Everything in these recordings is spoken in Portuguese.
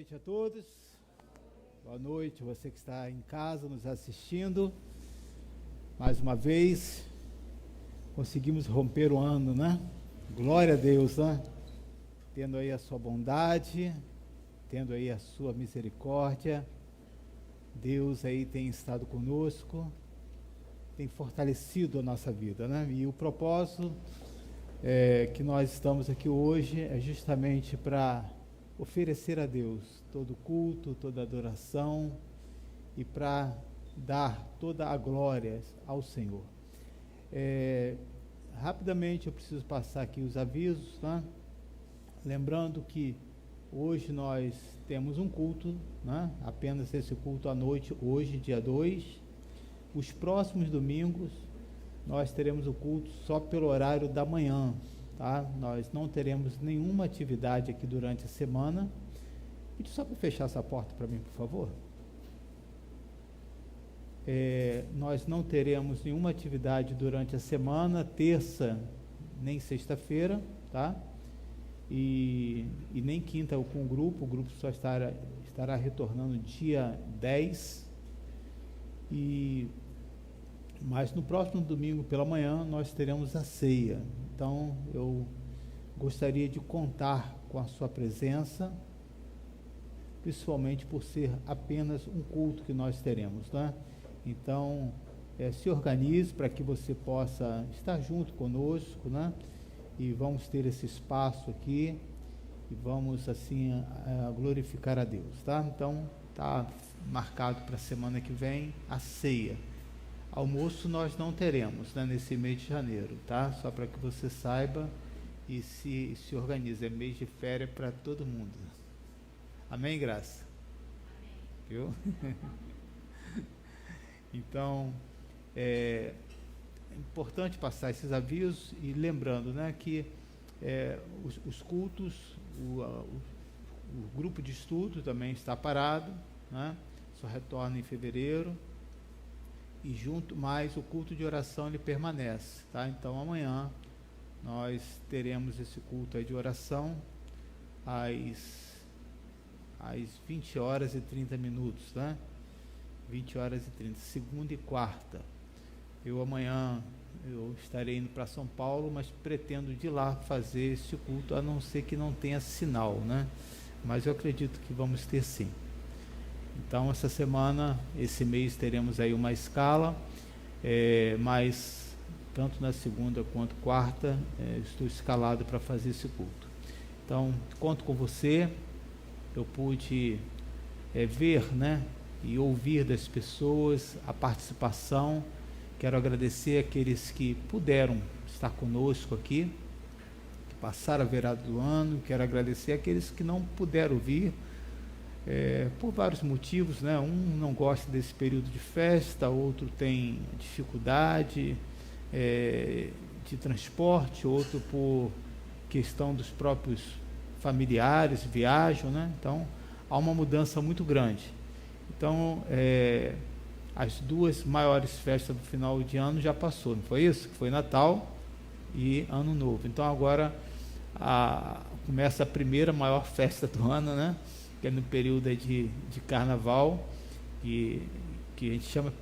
noite a todos. Boa noite, você que está em casa nos assistindo. Mais uma vez, conseguimos romper o ano, né? Glória a Deus, né? Tendo aí a sua bondade, tendo aí a sua misericórdia. Deus aí tem estado conosco, tem fortalecido a nossa vida, né? E o propósito que nós estamos aqui hoje é justamente para oferecer a Deus todo culto, toda adoração e para dar toda a glória ao Senhor. Rapidamente eu preciso passar aqui os avisos, né? Lembrando que hoje nós temos um culto, né? Apenas esse culto à noite, hoje, dia 2. Os próximos domingos nós teremos o culto só pelo horário da manhã, tá? Nós não teremos nenhuma atividade aqui durante a semana. Pedi só para fechar essa porta para mim, por favor. Nós não teremos nenhuma atividade durante a semana, terça nem sexta-feira, tá? E nem quinta com o grupo só estará retornando dia 10. Mas no próximo domingo pela manhã nós teremos a ceia. Então eu gostaria de contar com a sua presença, principalmente por ser apenas um culto que nós teremos, né? Então se organize para que você possa estar junto conosco, né? E vamos ter esse espaço aqui e vamos assim glorificar a Deus, tá? Então está marcado para a semana que vem a ceia. Almoço nós não teremos, né, nesse mês de janeiro, tá? Só para que você saiba e se organize. É mês de férias para todo mundo. Amém, Graça? Amém. Viu? Então, é importante passar esses avisos e lembrando, né, que os cultos, o grupo de estudo também está parado, né? Só retorna em fevereiro. E junto mais o culto de oração ele permanece, tá? Então amanhã nós teremos esse culto aí de oração às 20 horas e 30 minutos, né? 20 horas e 30, segunda e quarta. Amanhã eu estarei indo para São Paulo, mas pretendo de lá fazer esse culto, a não ser que não tenha sinal, né? Mas eu acredito que vamos ter sim. Então essa semana, esse mês teremos aí uma escala, mas tanto na segunda quanto quarta estou escalado para fazer esse culto. Então conto com você. Eu pude ver, né, e ouvir das pessoas a participação. Quero agradecer aqueles que puderam estar conosco aqui, que passaram a virada do ano. Quero agradecer aqueles que não puderam vir, por vários motivos, né? Um não gosta desse período de festa, outro tem dificuldade de transporte, outro por questão dos próprios familiares, viajam, né? Então há uma mudança muito grande. Então as duas maiores festas do final de ano já passou, não foi isso? Foi Natal e Ano Novo. Então agora começa a primeira maior festa do ano, né? Que é no período de carnaval, que a gente chama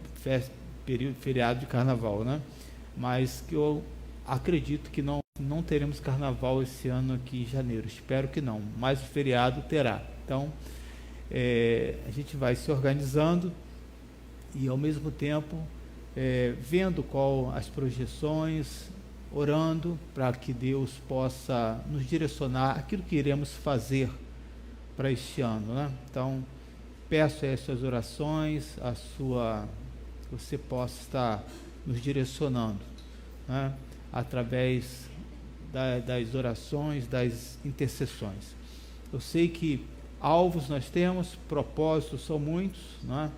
feriado de carnaval, né? Mas que eu acredito que não teremos carnaval esse ano aqui em janeiro, espero que não, mas o feriado terá. Então a gente vai se organizando e ao mesmo tempo vendo qual as projeções, orando para que Deus possa nos direcionar aquilo que iremos fazer para este ano, né? Então peço as suas orações, que você possa estar nos direcionando, né? Através das orações, das intercessões. Eu sei que alvos nós temos, propósitos são muitos, né?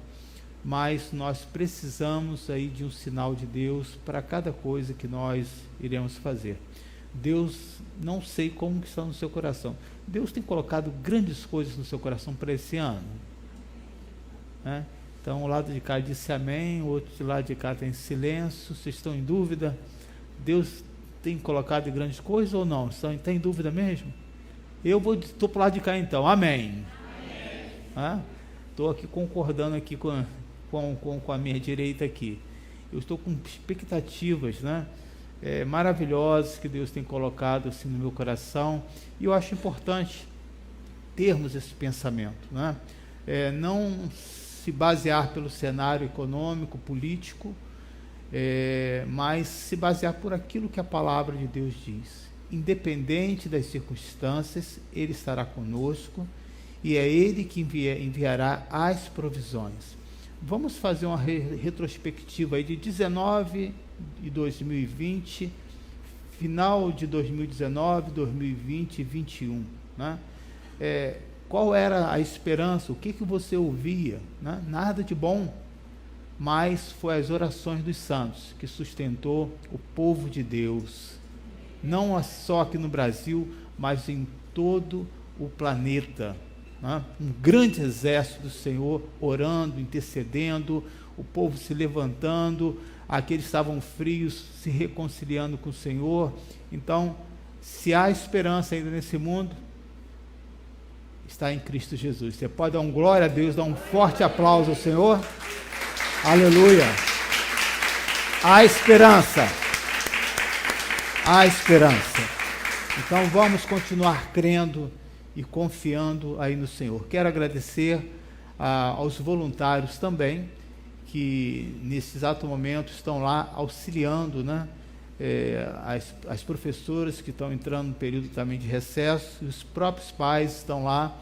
Mas nós precisamos aí de um sinal de Deus para cada coisa que nós iremos fazer. Deus, não sei como que está no seu coração. Deus tem colocado grandes coisas no seu coração para esse ano, né? Então o lado de cá disse amém, o outro de lá de cá está em silêncio. Vocês estão em dúvida? Deus tem colocado grandes coisas ou não? Está em dúvida mesmo? Eu estou para o lado de cá então, amém. Amém. Estou aqui concordando aqui com a minha direita aqui. Eu estou com expectativas, né, maravilhosas que Deus tem colocado assim no meu coração, e eu acho importante termos esse pensamento, né? Não se basear pelo cenário econômico, político, mas se basear por aquilo que a palavra de Deus diz. Independente das circunstâncias, Ele estará conosco, e é Ele que enviará as provisões. Vamos fazer uma retrospectiva aí de 19 e 2020, final de 2019, 2020 e 2021, né? Qual era a esperança? O que você ouvia, né? Nada de bom, mas foi as orações dos santos que sustentou o povo de Deus, não só aqui no Brasil, mas em todo o planeta, né? Um grande exército do Senhor orando, intercedendo, o povo se levantando, aqueles que estavam frios se reconciliando com o Senhor. Então, se há esperança ainda nesse mundo, está em Cristo Jesus. Você pode dar um glória a Deus, dar um forte aplauso ao Senhor. Aleluia. Há esperança. Há esperança. Então vamos continuar crendo e confiando aí no Senhor. Quero agradecer aos voluntários também, que nesse exato momento estão lá auxiliando, né? As professoras que estão entrando no período também de recesso, e os próprios pais estão lá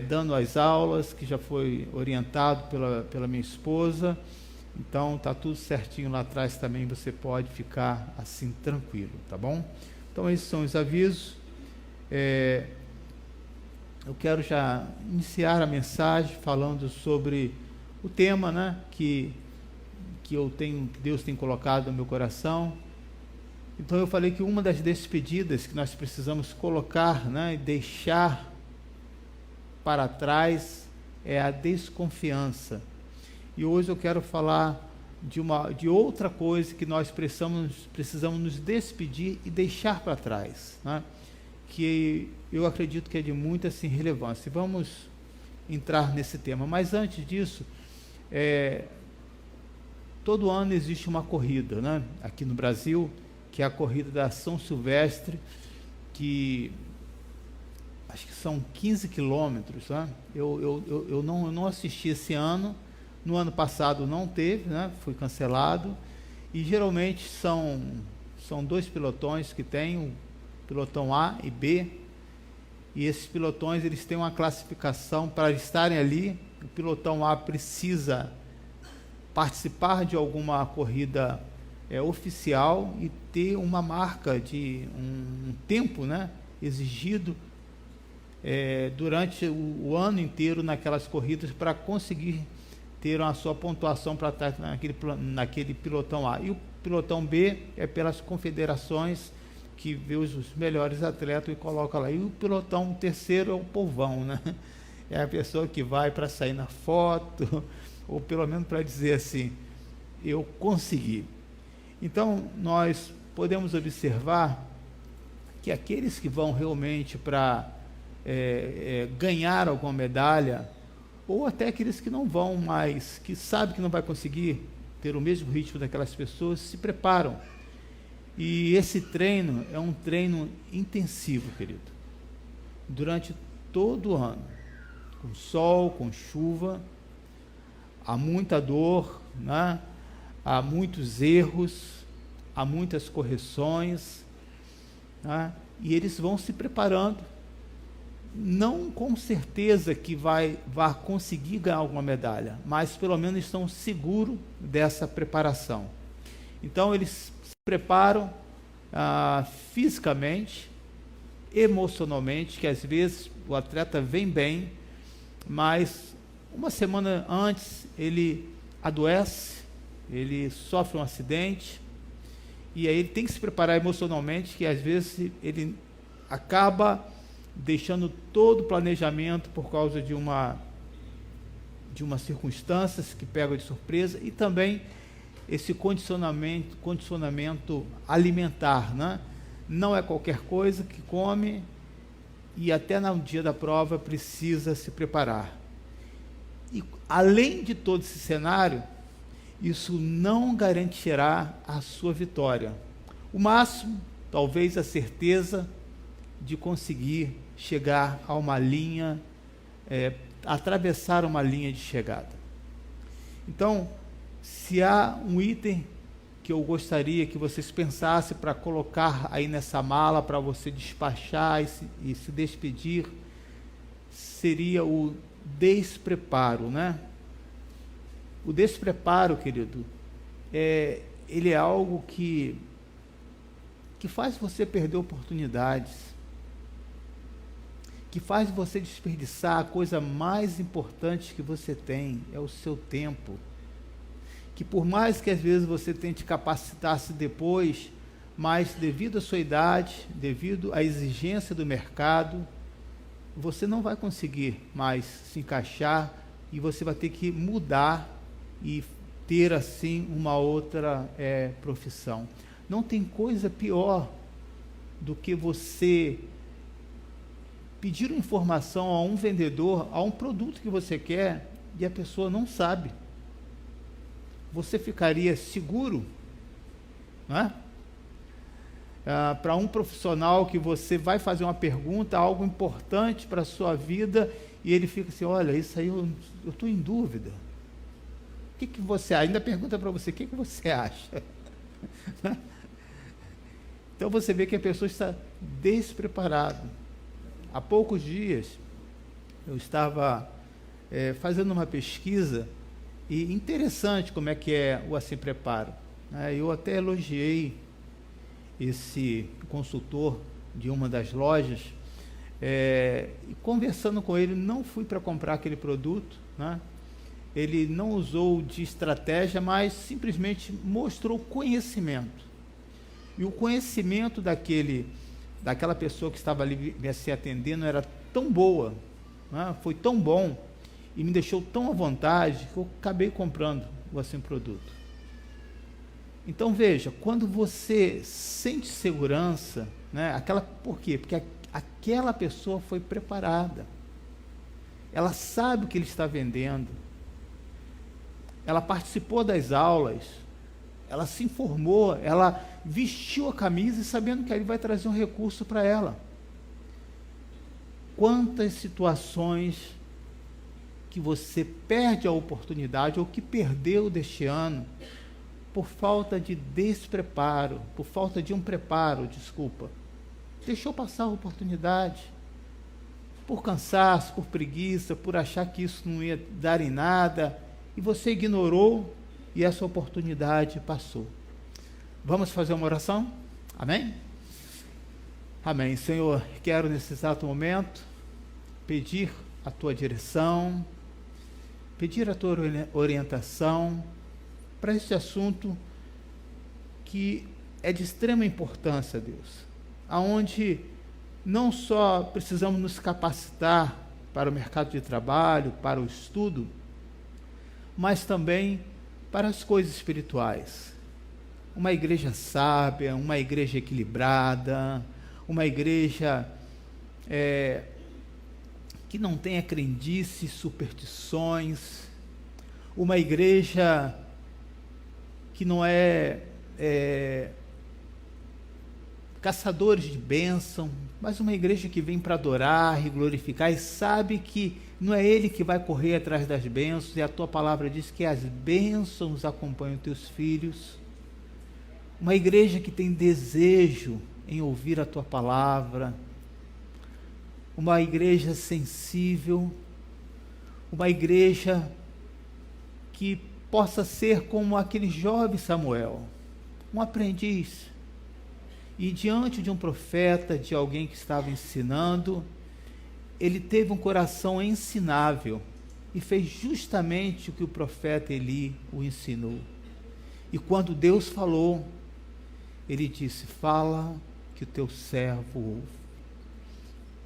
dando as aulas, que já foi orientado pela minha esposa. Então está tudo certinho lá atrás também, você pode ficar assim tranquilo, tá bom? Então esses são os avisos. Eu quero já iniciar a mensagem falando sobre o tema, né, que Deus tem colocado no meu coração. Então eu falei que uma das despedidas que nós precisamos colocar, né, e deixar para trás é a desconfiança. E hoje eu quero falar de outra coisa que nós precisamos nos despedir e deixar para trás, né, que eu acredito que é de muita assim, relevância. Vamos entrar nesse tema, mas antes disso, todo ano existe uma corrida, né, aqui no Brasil, que é a corrida da São Silvestre, que acho que são 15 quilômetros, né? Eu não assisti esse ano, no ano passado não teve, né? Foi cancelado, e geralmente são dois pelotões que tem, o pelotão A e B, e esses pelotões eles têm uma classificação para estarem ali. O pelotão A precisa participar de alguma corrida oficial e ter uma marca de um tempo, né, exigido durante o ano inteiro naquelas corridas para conseguir ter a sua pontuação para estar naquele pelotão A. E o pelotão B é pelas confederações que vê os melhores atletas e coloca lá. E o pelotão terceiro é o povão, né? É a pessoa que vai para sair na foto, ou pelo menos para dizer assim, eu consegui. Então, nós podemos observar que aqueles que vão realmente para ganhar alguma medalha, ou até aqueles que não vão, mas que sabem que não vai conseguir ter o mesmo ritmo daquelas pessoas, se preparam. E esse treino é um treino intensivo, querido, durante todo o ano, com sol, com chuva, há muita dor, né? Há muitos erros, há muitas correções, né? E eles vão se preparando, não com certeza que vai conseguir ganhar alguma medalha, mas pelo menos estão seguros dessa preparação. Então eles se preparam fisicamente, emocionalmente, que às vezes o atleta vem bem, mas uma semana antes ele adoece, ele sofre um acidente, e aí ele tem que se preparar emocionalmente, que às vezes ele acaba deixando todo o planejamento por causa de uma circunstância que pega de surpresa, e também esse condicionamento alimentar, né? Não é qualquer coisa que come, e até no dia da prova precisa se preparar. além de todo esse cenário, isso não garantirá a sua vitória. O máximo, talvez a certeza de conseguir chegar a uma linha, atravessar uma linha de chegada. Então, se há um item que eu gostaria que vocês pensassem para colocar aí nessa mala, para você despachar e se despedir, seria o despreparo, né? O despreparo, querido, ele é algo que faz você perder oportunidades, que faz você desperdiçar a coisa mais importante que você tem, é o seu tempo. Que por mais que às vezes você tente capacitar-se depois, mas devido à sua idade, devido à exigência do mercado, você não vai conseguir mais se encaixar e você vai ter que mudar e ter assim uma outra profissão. Não tem coisa pior do que você pedir uma informação a um vendedor, a um produto que você quer, e a pessoa não sabe. Você ficaria seguro, né? Para um profissional que você vai fazer uma pergunta, algo importante para a sua vida, e ele fica assim, olha, isso aí eu estou em dúvida. O que você acha? Ainda pergunta para você, o que você acha? Então você vê que a pessoa está despreparada. Há poucos dias, eu estava fazendo uma pesquisa, e interessante como é que é o Assim Preparo. Eu até elogiei esse consultor de uma das lojas, e conversando com ele, não fui para comprar aquele produto, né? Ele não usou de estratégia, mas simplesmente mostrou conhecimento. E o conhecimento daquela pessoa que estava ali me atendendo era tão boa, né? Foi tão bom, e me deixou tão à vontade, que eu acabei comprando o Assim produto. Então veja, quando você sente segurança, né, por quê? Porque aquela pessoa foi preparada, ela sabe o que ele está vendendo, ela participou das aulas, ela se informou, ela vestiu a camisa e sabendo que ele vai trazer um recurso para ela. Quantas situações que você perde a oportunidade, ou que perdeu deste ano, por falta de despreparo, por falta de um preparo, deixou passar a oportunidade, por cansaço, por preguiça, por achar que isso não ia dar em nada, e você ignorou, e essa oportunidade passou. Vamos fazer uma oração? Amém? Amém. Senhor, quero nesse exato momento pedir a tua direção, pedir a tua orientação para este assunto que é de extrema importância, Deus, aonde não só precisamos nos capacitar para o mercado de trabalho, para o estudo, mas também para as coisas espirituais. Uma igreja sábia, uma igreja equilibrada, uma igreja que não tenha crendices, superstições, uma igreja que não caçadores de bênção, mas uma igreja que vem para adorar e glorificar e sabe que não é ele que vai correr atrás das bênçãos, e a tua palavra diz que as bênçãos acompanham teus filhos. Uma igreja que tem desejo em ouvir a tua palavra, uma igreja sensível, uma igreja que possa ser como aquele jovem Samuel, um aprendiz, e diante de um profeta, de alguém que estava ensinando, ele teve um coração ensinável e fez justamente o que o profeta Eli o ensinou. E quando Deus falou, ele disse, fala que o teu servo ouve.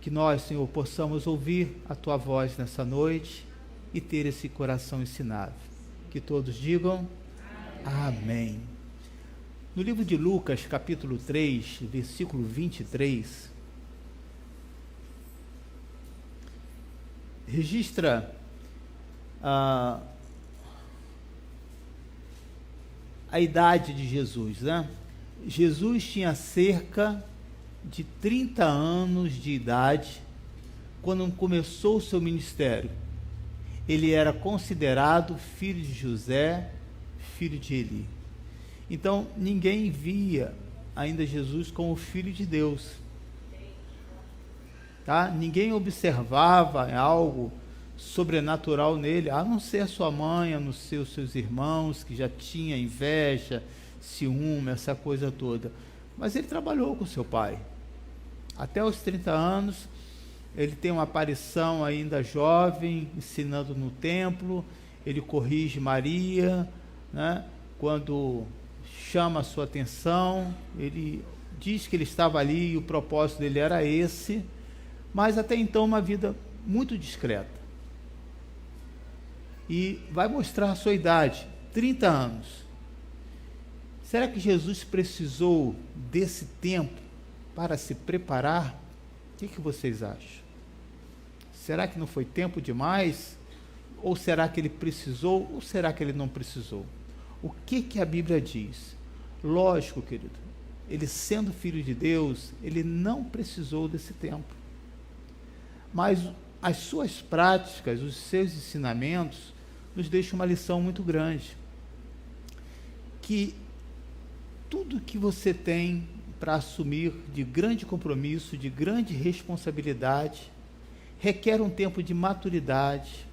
Que nós, Senhor, possamos ouvir a tua voz nessa noite e ter esse coração ensinável. Que todos digam amém. No livro de Lucas, capítulo 3, versículo 23, registra a idade de Jesus, né? Jesus tinha cerca de 30 anos de idade quando começou o seu ministério. Ele era considerado filho de José, filho de Eli. Então, ninguém via ainda Jesus como filho de Deus. Tá? Ninguém observava algo sobrenatural nele, a não ser a sua mãe, a não ser os seus irmãos, que já tinha inveja, ciúme, essa coisa toda. Mas ele trabalhou com seu pai. Até os 30 anos, ele tem uma aparição ainda jovem, ensinando no templo, ele corrige Maria, né? Quando chama a sua atenção, ele diz que ele estava ali e o propósito dele era esse, mas até então uma vida muito discreta. E vai mostrar a sua idade, 30 anos. Será que Jesus precisou desse tempo para se preparar? O que vocês acham? Será que não foi tempo demais? Ou será que ele precisou? Ou será que ele não precisou? O que a Bíblia diz? Lógico, querido, ele sendo filho de Deus, ele não precisou desse tempo. Mas as suas práticas, os seus ensinamentos, nos deixam uma lição muito grande. Que tudo que você tem para assumir de grande compromisso, de grande responsabilidade, requer um tempo de maturidade,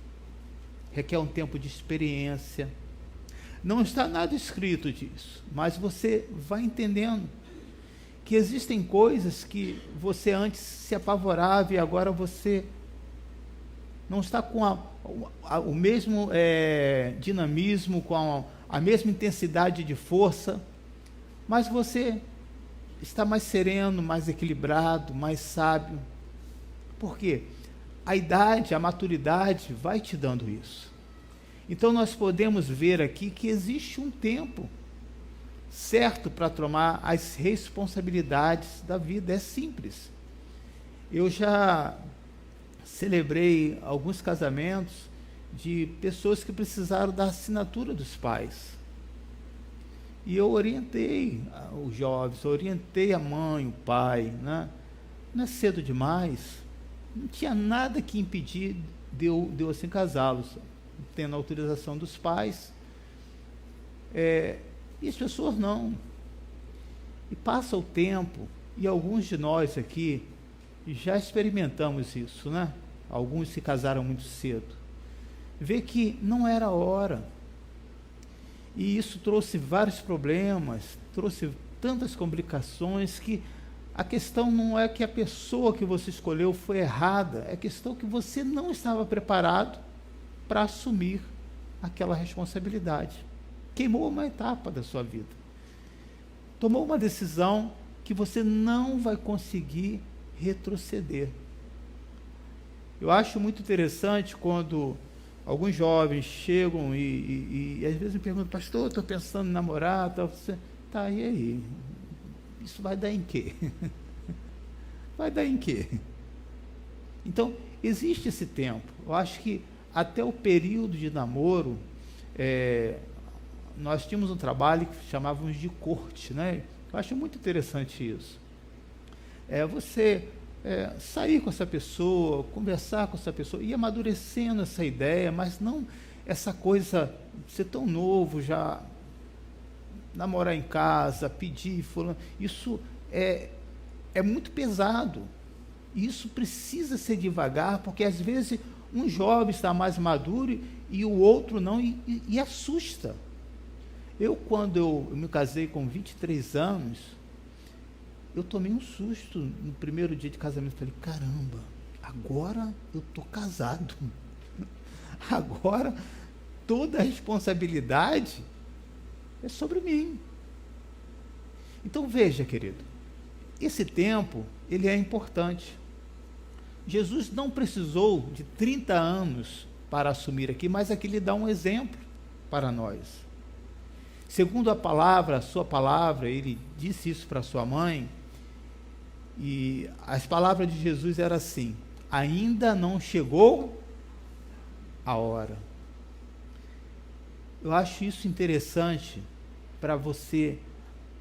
requer um tempo de experiência. Não está nada escrito disso, mas você vai entendendo que existem coisas que você antes se apavorava e agora você não está com o mesmo dinamismo, com a mesma intensidade de força, mas você está mais sereno, mais equilibrado, mais sábio. Por quê? A idade, a maturidade vai te dando isso. Então nós podemos ver aqui que existe um tempo certo para tomar as responsabilidades da vida. É simples. Eu já celebrei alguns casamentos de pessoas que precisaram da assinatura dos pais. E eu orientei os jovens, orientei a mãe, o pai, né? Não é cedo demais. Não tinha nada que impedir de eu assim casá-los, tendo a autorização dos pais. E as pessoas não. E passa o tempo, e alguns de nós aqui já experimentamos isso, né? Alguns se casaram muito cedo. Vê que não era a hora. E isso trouxe vários problemas, trouxe tantas complicações que a questão não é que a pessoa que você escolheu foi errada, é questão que você não estava preparado para assumir aquela responsabilidade. Queimou uma etapa da sua vida. Tomou uma decisão que você não vai conseguir retroceder. Eu acho muito interessante quando alguns jovens chegam e às vezes me perguntam: pastor, estou pensando em namorar, tal. Tá, e aí? Isso vai dar em quê? Vai dar em quê? Então, existe esse tempo. Eu acho que até o período de namoro, nós tínhamos um trabalho que chamávamos de corte, né? Eu acho muito interessante isso. Você sair com essa pessoa, conversar com essa pessoa, ir amadurecendo essa ideia, mas não essa coisa, ser tão novo já, namorar em casa, pedir, fulano, isso é muito pesado. Isso precisa ser devagar, porque às vezes um jovem está mais maduro e o outro não, e assusta. Quando eu me casei com 23 anos, eu tomei um susto no primeiro dia de casamento. Falei: caramba, agora eu estou casado. Agora toda a responsabilidade é sobre mim. Então veja, querido, esse tempo, ele é importante. Jesus não precisou de 30 anos para assumir aqui, mas aqui ele dá um exemplo para nós. Segundo a palavra, a sua palavra, ele disse isso para sua mãe, e as palavras de Jesus eram assim: ainda não chegou a hora. eu acho isso interessante para você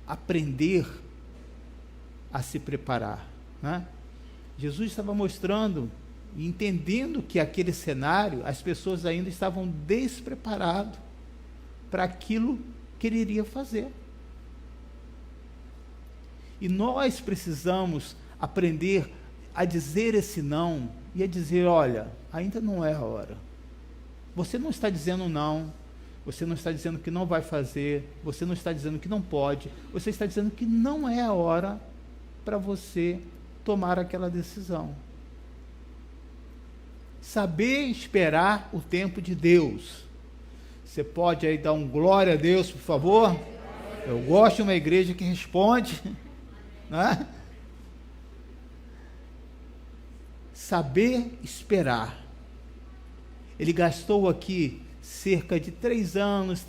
aprender a se preparar, né? Jesus estava mostrando e entendendo que aquele cenário, as pessoas ainda estavam despreparadas para aquilo que ele iria fazer. E nós precisamos aprender a dizer esse não e a dizer, olha, ainda não é a hora. Você não está dizendo não, você não está dizendo que não vai fazer, você não está dizendo que não pode, você está dizendo que não é a hora para você tomar aquela decisão. Saber esperar o tempo de Deus. Você pode aí dar um glória a Deus, por favor? Eu gosto de uma igreja que responde, né? Saber esperar. Ele gastou aqui cerca de 3 anos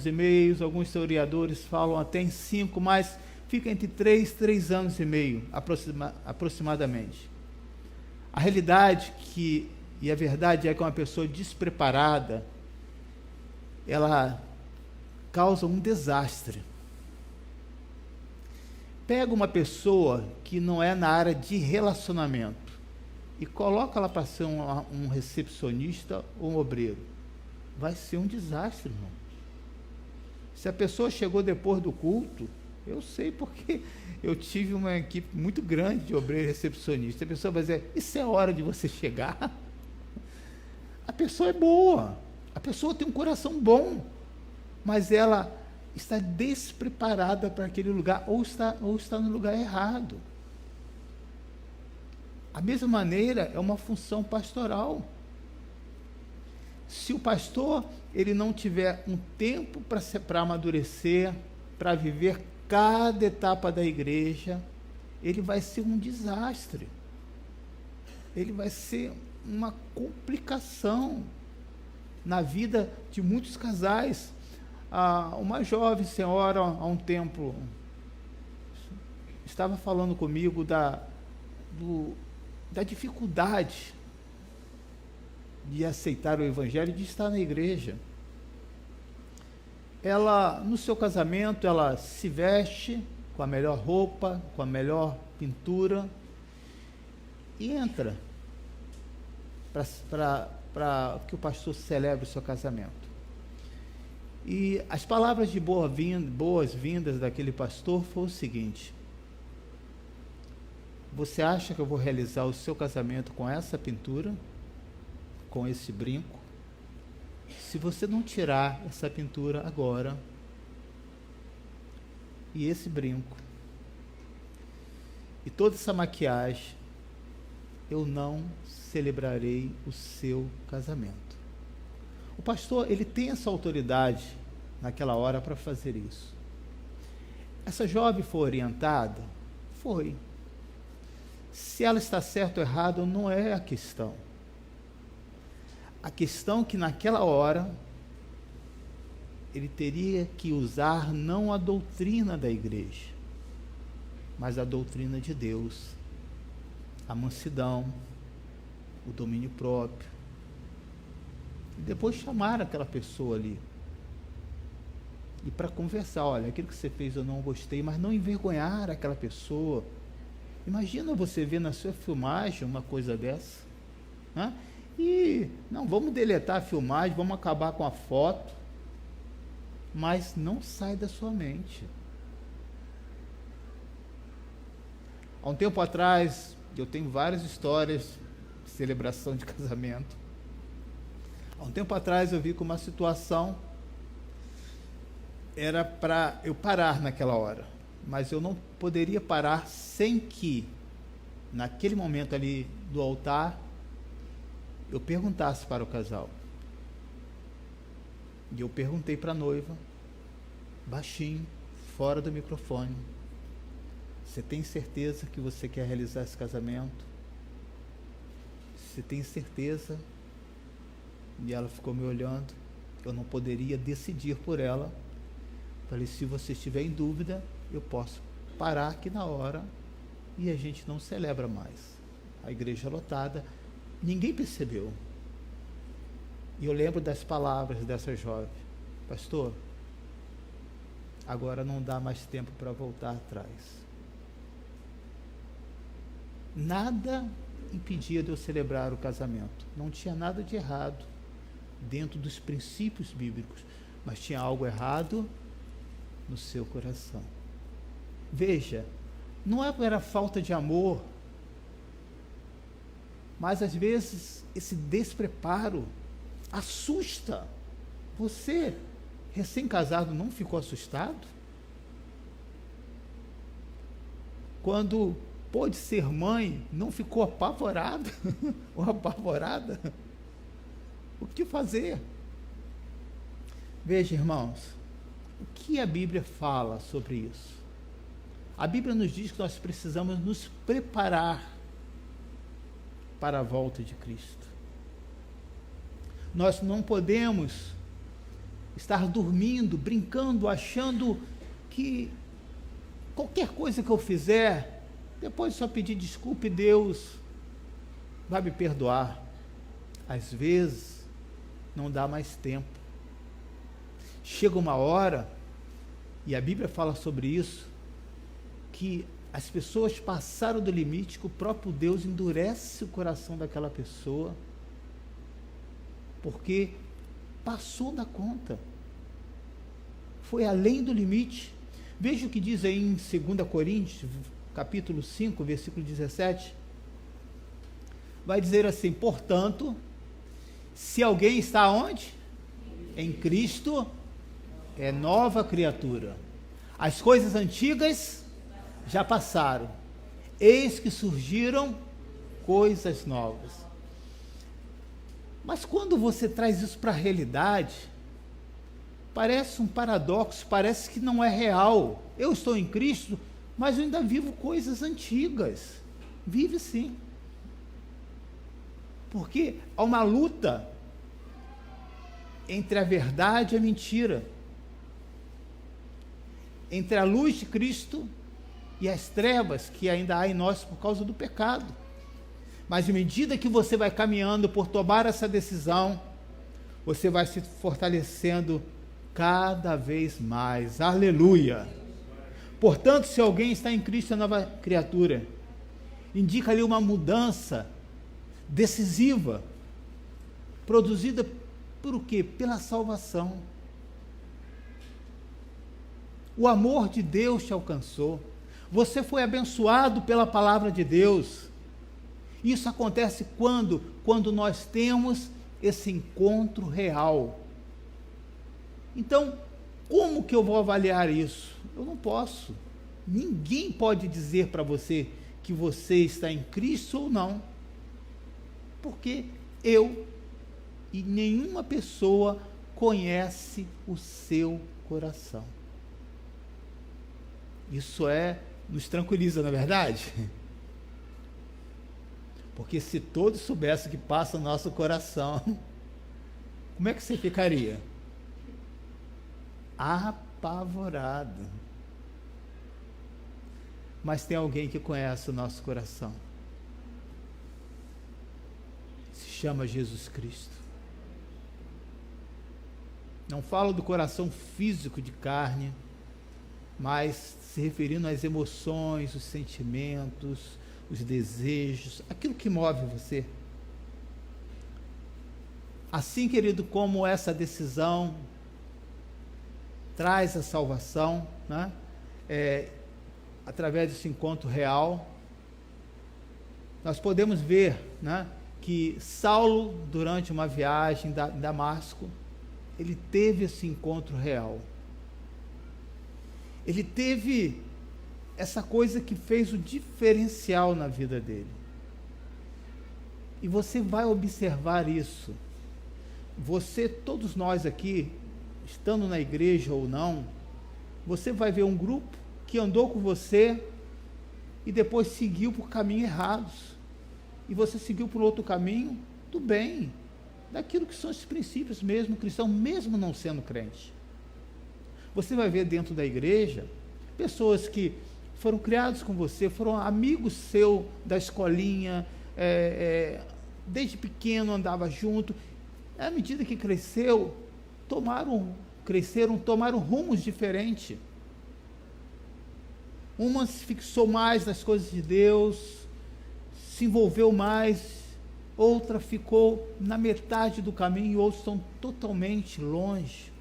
e meio, alguns historiadores falam até em 5, mas fica entre 3 anos e meio, aproximadamente. A realidade e a verdade é que uma pessoa despreparada, ela causa um desastre. Pega uma pessoa que não é na área de relacionamento e coloca ela para ser um recepcionista ou um obreiro. Vai ser um desastre, irmão. Se a pessoa chegou depois do culto, eu sei porque eu tive uma equipe muito grande de obreiro e recepcionista. A pessoa vai dizer, isso é hora de você chegar? A pessoa é boa, a pessoa tem um coração bom, mas ela está despreparada para aquele lugar, ou está no lugar errado. A mesma maneira é uma função pastoral. Se o pastor ele não tiver um tempo para amadurecer, para viver cada etapa da igreja, ele vai ser um desastre. Ele vai ser uma complicação na vida de muitos casais. Uma jovem senhora, há um tempo, estava falando comigo da dificuldade de aceitar o evangelho e de estar na igreja. Ela, no seu casamento, ela se veste com a melhor roupa, com a melhor pintura e entra para que o pastor celebre o seu casamento. E as palavras de boas-vindas daquele pastor foi o seguinte: você acha que eu vou realizar o seu casamento com essa pintura, com esse brinco? Se você não tirar essa pintura agora e esse brinco e toda essa maquiagem, eu não celebrarei o seu casamento. O pastor, ele tem essa autoridade naquela hora para fazer isso. Essa jovem foi orientada? Foi. Se ela está certa ou errada, não é a questão. A questão é que naquela hora, ele teria que usar não a doutrina da igreja, mas a doutrina de Deus, a mansidão, o domínio próprio. E depois chamar aquela pessoa ali. E para conversar, olha, aquilo que você fez eu não gostei, mas não envergonhar aquela pessoa. Imagina você ver na sua filmagem uma coisa dessa, né? E, não, vamos deletar a filmagem, vamos acabar com a foto, mas não sai da sua mente. Há um tempo atrás, eu tenho várias histórias de celebração de casamento. Há um tempo atrás eu vi que uma situação era para eu parar naquela hora, mas eu não poderia parar sem que, naquele momento ali do altar, eu perguntasse para o casal. E eu perguntei para a noiva, baixinho, fora do microfone: você tem certeza que você quer realizar esse casamento? Você tem certeza? E ela ficou me olhando. Eu não poderia decidir por ela. Falei, se você estiver em dúvida, eu posso parar aqui na hora e a gente não celebra mais. A igreja lotada. Ninguém percebeu. E eu lembro das palavras dessa jovem: pastor, agora não dá mais tempo para voltar atrás. Nada impedia de eu celebrar o casamento. Não tinha nada de errado dentro dos princípios bíblicos, mas tinha algo errado no seu coração. Veja, não era falta de amor, mas às vezes esse despreparo assusta. Você, recém-casado, não ficou assustado? Quando pôde ser mãe, não ficou apavorado ou apavorada? O que fazer? Veja, irmãos, o que a Bíblia fala sobre isso? A Bíblia nos diz que nós precisamos nos preparar para a volta de Cristo. Nós não podemos estar dormindo, brincando, achando que qualquer coisa que eu fizer, depois só pedir desculpa e Deus vai me perdoar. Às vezes, não dá mais tempo. Chega uma hora, e a Bíblia fala sobre isso, que as pessoas passaram do limite, que o próprio Deus endurece o coração daquela pessoa, porque passou da conta, foi além do limite. Veja o que diz aí em 2 Coríntios, capítulo 5, versículo 17, vai dizer assim: portanto, se alguém está onde? Em Cristo, é nova criatura. As coisas antigas já passaram, eis que surgiram coisas novas. Mas quando você traz isso para a realidade, parece um paradoxo, parece que não é real. Eu estou em Cristo, mas eu ainda vivo coisas antigas. Vive sim. Porque há uma luta entre a verdade e a mentira, entre a luz de Cristo e as trevas que ainda há em nós por causa do pecado. Mas à medida que você vai caminhando por tomar essa decisão, você vai se fortalecendo cada vez mais. Aleluia! Portanto, se alguém está em Cristo, é nova criatura. Indica ali uma mudança decisiva, produzida por o quê? Pela salvação. O amor de Deus te alcançou. Você foi abençoado pela palavra de Deus. Isso acontece quando nós temos esse encontro real. Então, como que eu vou avaliar isso? Eu não posso. Ninguém pode dizer para você que você está em Cristo ou não. Porque eu e nenhuma pessoa conhece o seu coração. Isso nos tranquiliza, não é verdade? Porque se todos soubessem o que passa no nosso coração, como é que você ficaria? Apavorado. Mas tem alguém que conhece o nosso coração. Se chama Jesus Cristo. Não falo do coração físico de carne, mas se referindo às emoções, os sentimentos, os desejos, aquilo que move você. Assim, querido, como essa decisão traz a salvação, né? Através desse encontro real, nós podemos ver, né, que Saulo, durante uma viagem em Damasco, ele teve esse encontro real. Ele teve essa coisa que fez o diferencial na vida dele. E você vai observar isso. Você, todos nós aqui, estando na igreja ou não, você vai ver um grupo que andou com você e depois seguiu por caminhos errados. E você seguiu por outro caminho do bem, daquilo que são os princípios mesmo cristãos, mesmo não sendo crente. Você vai ver dentro da igreja pessoas que foram criados com você, foram amigos seu da escolinha, desde pequeno andava junto. À medida que cresceu, tomaram cresceram, tomaram rumos diferentes. Uma se fixou mais nas coisas de Deus, se envolveu mais, outra ficou na metade do caminho e outros estão totalmente longe.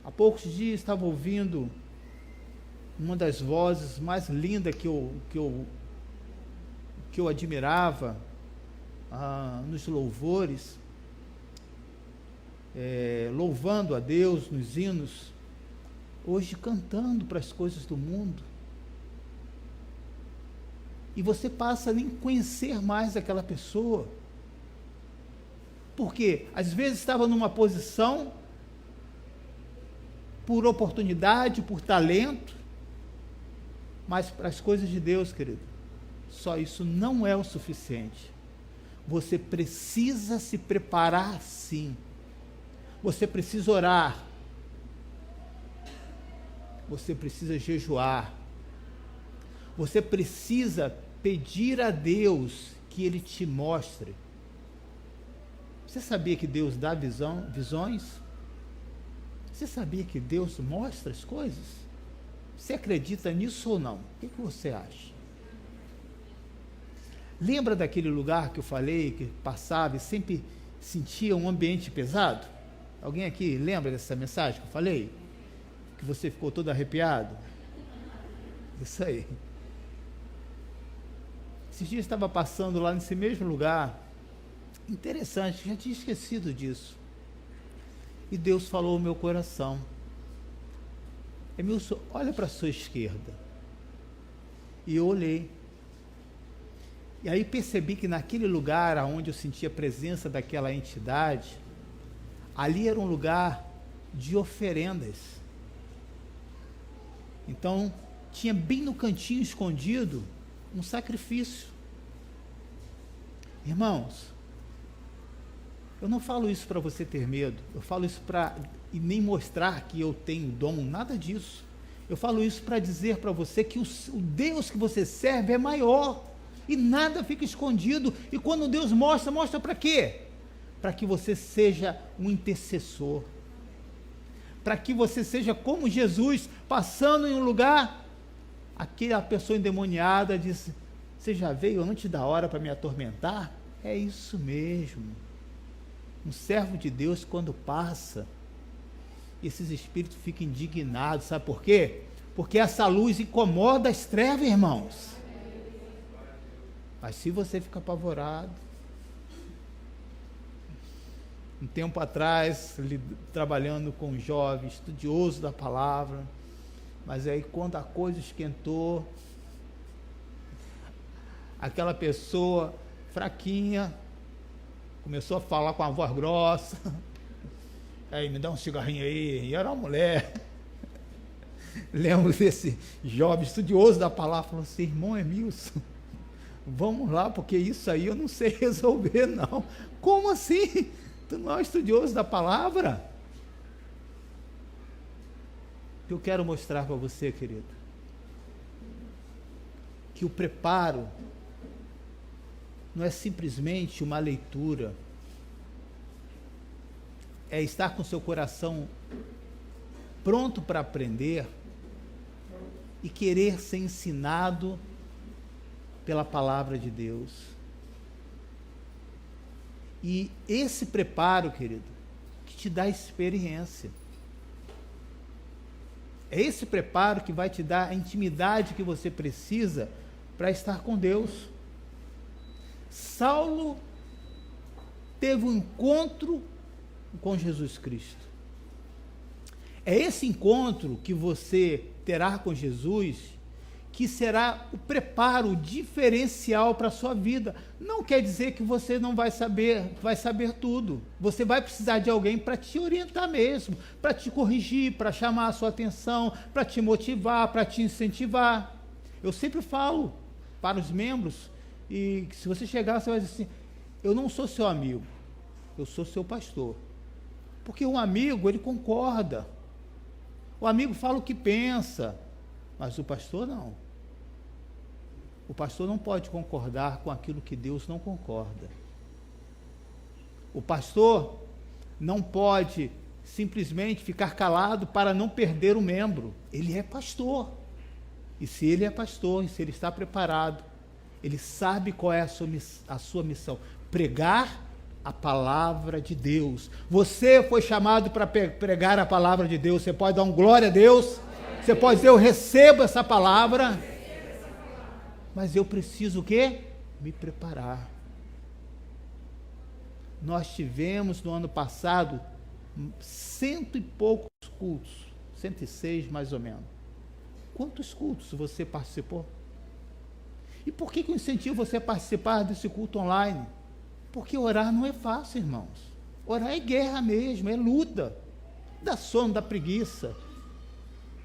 Há poucos dias estava ouvindo uma das vozes mais lindas que eu admirava nos louvores, louvando a Deus nos hinos, hoje cantando para as coisas do mundo. E você passa a nem conhecer mais aquela pessoa. Porque às vezes estava numa posição, por oportunidade, por talento, mas para as coisas de Deus, querido, só isso não é o suficiente. Você precisa se preparar, sim. Você precisa orar. Você precisa jejuar. Você precisa pedir a Deus que Ele te mostre. Você sabia que Deus dá visões? Você sabia que Deus mostra as coisas? Você acredita nisso ou não? O que você acha? Lembra daquele lugar que eu falei, que passava e sempre sentia um ambiente pesado? Alguém aqui lembra dessa mensagem que eu falei? Que você ficou todo arrepiado? Isso aí. Esses dias estava passando lá nesse mesmo lugar. Interessante, já tinha esquecido disso. E Deus falou ao meu coração: Emilson, olha para a sua esquerda. E eu olhei. E aí percebi que naquele lugar onde eu sentia a presença daquela entidade, ali era um lugar de oferendas. Então, tinha bem no cantinho escondido um sacrifício. Irmãos, eu não falo isso para você ter medo, eu falo isso e nem mostrar que eu tenho dom, nada disso. Eu falo isso para dizer para você que o Deus que você serve é maior, e nada fica escondido, e quando Deus mostra para quê? Para que você seja um intercessor, para que você seja como Jesus, passando em um lugar, aquela pessoa endemoniada disse: você já veio antes da hora para me atormentar? É isso mesmo. Um servo de Deus, quando passa, esses espíritos ficam indignados, sabe por quê? Porque essa luz incomoda as trevas, irmãos. Mas se você fica apavorado, um tempo atrás, trabalhando com jovens, estudioso da palavra, mas aí quando a coisa esquentou, aquela pessoa fraquinha começou a falar com a voz grossa: aí, me dá um cigarrinho aí. E era uma mulher. Lembro desse jovem estudioso da palavra, falou assim: irmão Emilson, vamos lá, porque isso aí eu não sei resolver, não. Como assim? Tu não é um estudioso da palavra? O que eu quero mostrar para você, querido, que o preparo não é simplesmente uma leitura, é estar com seu coração pronto para aprender e querer ser ensinado pela palavra de Deus. E esse preparo, querido, que te dá experiência. É esse preparo que vai te dar a intimidade que você precisa para estar com Deus. Saulo teve um encontro com Jesus Cristo. É esse encontro que você terá com Jesus que será o preparo diferencial para a sua vida. Não quer dizer que você não vai saber tudo. Você vai precisar de alguém para te orientar mesmo, para te corrigir, para chamar a sua atenção, para te motivar, para te incentivar. Eu sempre falo para os membros, e se você chegar, você vai dizer assim: eu não sou seu amigo, eu sou seu pastor. Porque um amigo, ele concorda. O amigo fala o que pensa, mas o pastor não. O pastor não pode concordar com aquilo que Deus não concorda. O pastor, não pode simplesmente ficar calado para não perder o membro. Ele é pastor. E se ele é pastor, e se ele está preparado, ele sabe qual é a sua missão: pregar a palavra de Deus. Você foi chamado para pregar a palavra de Deus. Você pode dar um glória a Deus? Você pode dizer: eu recebo essa palavra, mas eu preciso o quê? Me preparar. Nós tivemos no ano passado 100 e poucos cultos, 106 mais ou menos. Quantos cultos você participou? E por que eu incentivo você a participar desse culto online? Porque orar não é fácil, irmãos. Orar é guerra mesmo, é luta. Dá sono, dá preguiça,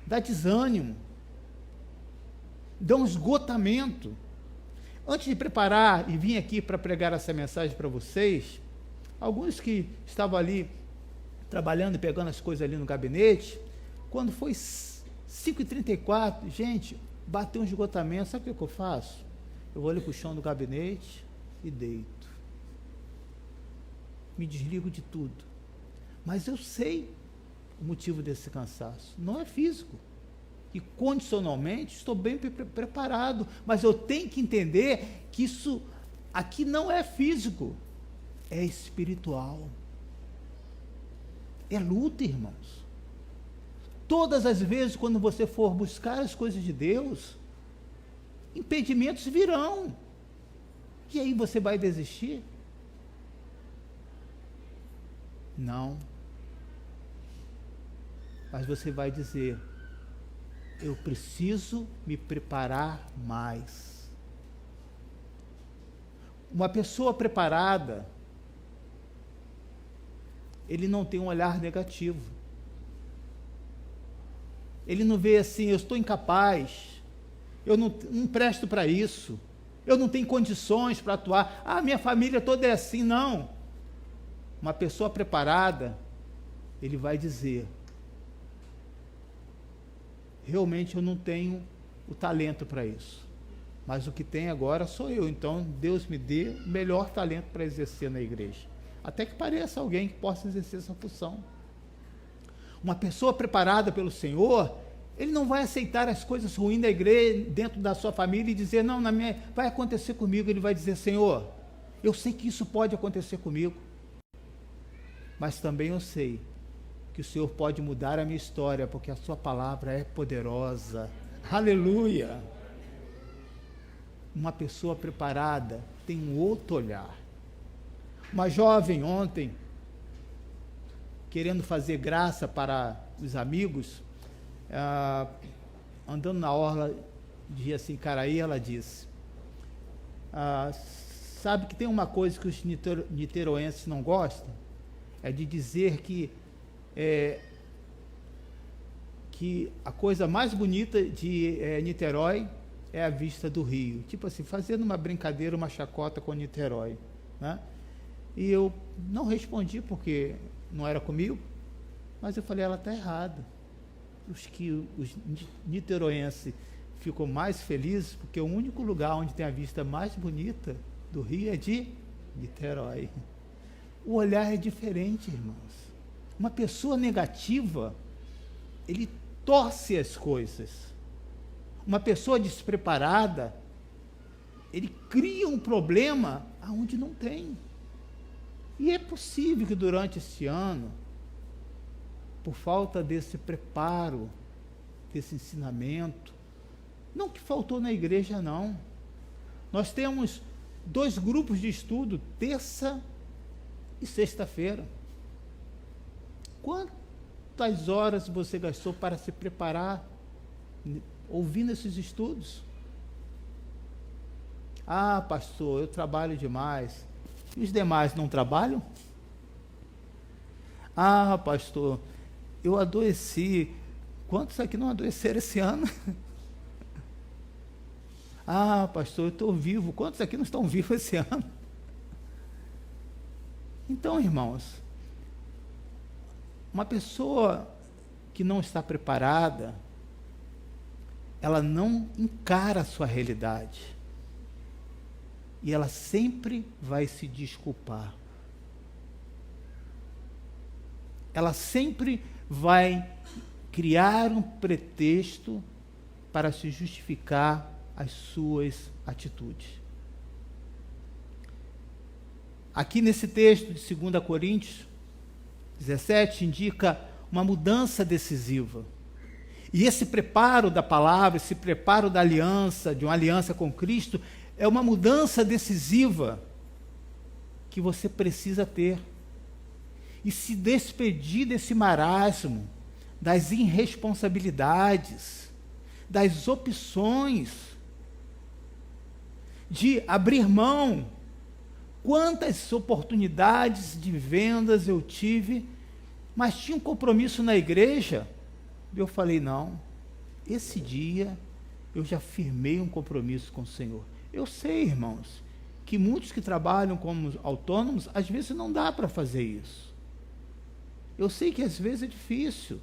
dá desânimo, dá um esgotamento. Antes de preparar e vir aqui para pregar essa mensagem para vocês, alguns que estavam ali trabalhando e pegando as coisas ali no gabinete, quando foi 5h34, gente, bateu um esgotamento. Sabe o que eu faço? Eu vou ali para o chão do gabinete e deito. Me desligo de tudo. Mas eu sei o motivo desse cansaço. Não é físico. E condicionalmente estou bem preparado. Mas eu tenho que entender que isso aqui não é físico. É espiritual. É luta, irmãos. Todas as vezes quando você for buscar as coisas de Deus, impedimentos virão. E aí você vai desistir? Não. Mas você vai dizer: eu preciso me preparar mais. Uma pessoa preparada, ele não tem um olhar negativo. Ele não vê assim: eu estou incapaz, eu não presto para isso, eu não tenho condições para atuar, minha família toda é assim. Não. Uma pessoa preparada, ele vai dizer: realmente eu não tenho o talento para isso, mas o que tem agora sou eu, então Deus me dê o melhor talento para exercer na igreja, até que pareça alguém que possa exercer essa função. Uma pessoa preparada pelo Senhor, ele não vai aceitar as coisas ruins da igreja, dentro da sua família, e dizer: não, vai acontecer comigo. Ele vai dizer: Senhor, eu sei que isso pode acontecer comigo, mas também eu sei que o Senhor pode mudar a minha história, porque a sua palavra é poderosa. Aleluia! Uma pessoa preparada tem um outro olhar. Uma jovem ontem, querendo fazer graça para os amigos, andando na orla de Caraí, ela disse: sabe que tem uma coisa que os niteroenses não gostam? É de dizer que a coisa mais bonita de Niterói é a vista do rio. Tipo assim, fazendo uma brincadeira, uma chacota com Niterói, né? E eu não respondi porque não era comigo, mas eu falei: ela está errada. Os niteroenses ficam mais felizes porque o único lugar onde tem a vista mais bonita do rio é de Niterói. O olhar é diferente, irmãos. Uma pessoa negativa, ele torce as coisas. Uma pessoa despreparada, ele cria um problema aonde não tem. E é possível que durante este ano, por falta desse preparo, desse ensinamento, não que faltou na igreja, não. Nós temos 2 grupos de estudo, terça e sexta-feira. Quantas horas você gastou para se preparar, ouvindo esses estudos? Pastor, eu trabalho demais. E os demais não trabalham? Pastor, eu adoeci. Quantos aqui não adoeceram esse ano? Pastor, eu estou vivo. Quantos aqui não estão vivos esse ano? Então, irmãos, uma pessoa que não está preparada, ela não encara a sua realidade. E ela sempre vai se desculpar. ela sempre vai criar um pretexto para se justificar as suas atitudes. Aqui nesse texto de 2 Coríntios 17 indica uma mudança decisiva. E esse preparo da palavra, esse preparo da aliança, de uma aliança com Cristo, é uma mudança decisiva que você precisa ter. E se despedir desse marasmo, das irresponsabilidades, das opções, de abrir mão. Quantas oportunidades de vendas eu tive, mas tinha um compromisso na igreja. Eu falei, não, esse dia eu já firmei um compromisso com o Senhor. Eu sei, irmãos, que muitos que trabalham como autônomos, às vezes não dá para fazer isso. Eu sei que às vezes é difícil,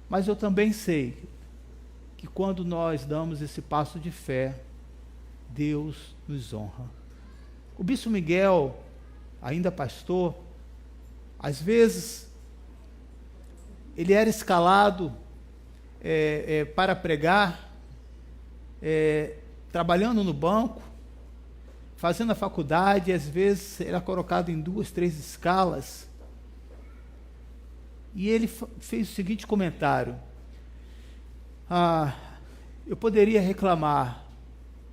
mas eu também sei que quando nós damos esse passo de fé, Deus nos honra. O bispo Miguel, ainda pastor, às vezes ele era escalado para pregar, trabalhando no banco, fazendo a faculdade, e às vezes era colocado em 2, 3 escalas. E ele fez o seguinte comentário: eu poderia reclamar,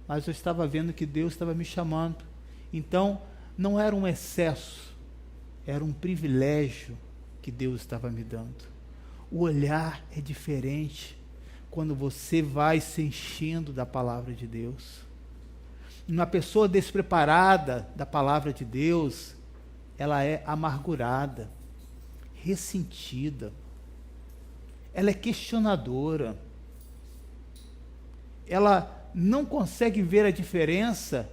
mas eu estava vendo que Deus estava me chamando. Então, não era um excesso, era um privilégio que Deus estava me dando. O olhar é diferente quando você vai se enchendo da palavra de Deus. Uma pessoa despreparada da palavra de Deus, ela é amargurada, ressentida, ela é questionadora, ela não consegue ver a diferença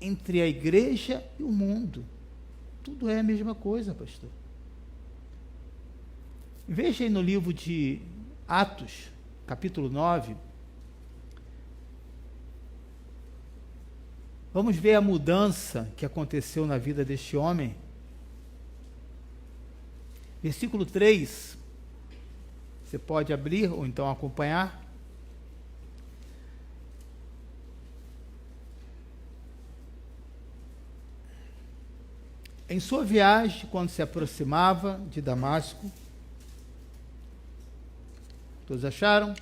entre a igreja e o mundo. Tudo é a mesma coisa, pastor. Veja aí no livro de Atos, capítulo 9, vamos ver a mudança que aconteceu na vida deste homem. Versículo 3, você pode abrir ou então acompanhar. Em sua viagem, quando se aproximava de Damasco, todos acharam?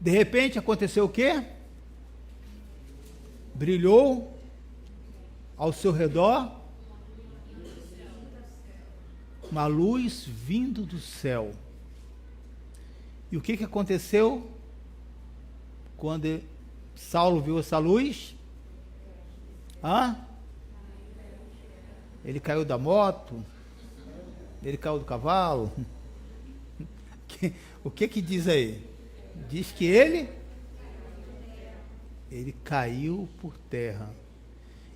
De repente aconteceu o quê? Brilhou ao seu redor uma luz vindo do céu. E o que aconteceu? Quando Saulo viu essa luz, ele caiu da moto, ele caiu do cavalo. O que diz aí? Diz que ele caiu por terra.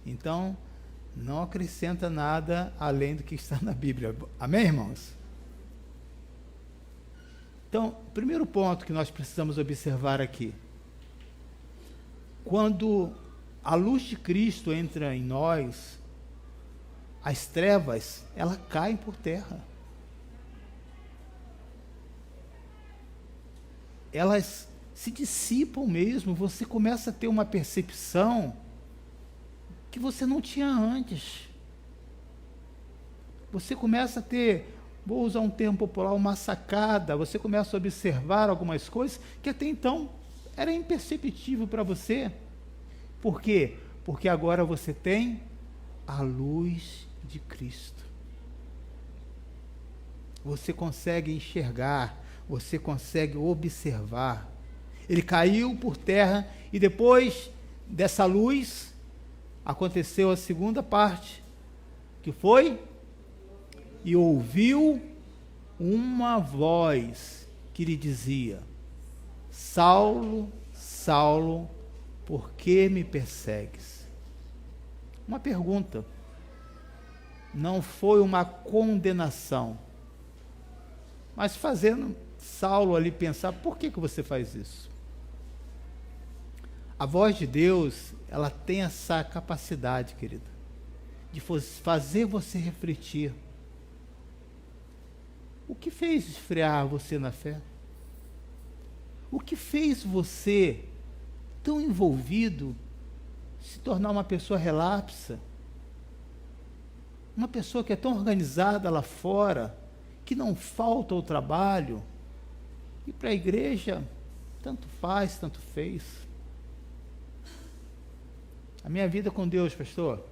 Então, não acrescenta nada além do que está na Bíblia. Amém, irmãos? Então, primeiro ponto que nós precisamos observar aqui: quando a luz de Cristo entra em nós, as trevas, elas caem por terra. Elas se dissipam mesmo, você começa a ter uma percepção que você não tinha antes. Você começa a ter, vou usar um termo popular, uma sacada, você começa a observar algumas coisas que até então era imperceptível para você. Por quê? Porque agora você tem a luz de Cristo. Você consegue enxergar, você consegue observar. Ele caiu por terra e depois dessa luz aconteceu a segunda parte, que foi: e ouviu uma voz que lhe dizia: Saulo, Saulo, por que me persegues? Uma pergunta. Não foi uma condenação, mas fazendo Saulo ali pensar: por que você faz isso? A voz de Deus, ela tem essa capacidade, querida, de fazer você refletir. O que fez esfriar você na fé? O que fez você, tão envolvido, se tornar uma pessoa relapsa? Uma pessoa que é tão organizada lá fora, que não falta ao trabalho, e para a igreja, tanto faz, tanto fez. A minha vida com Deus, pastor,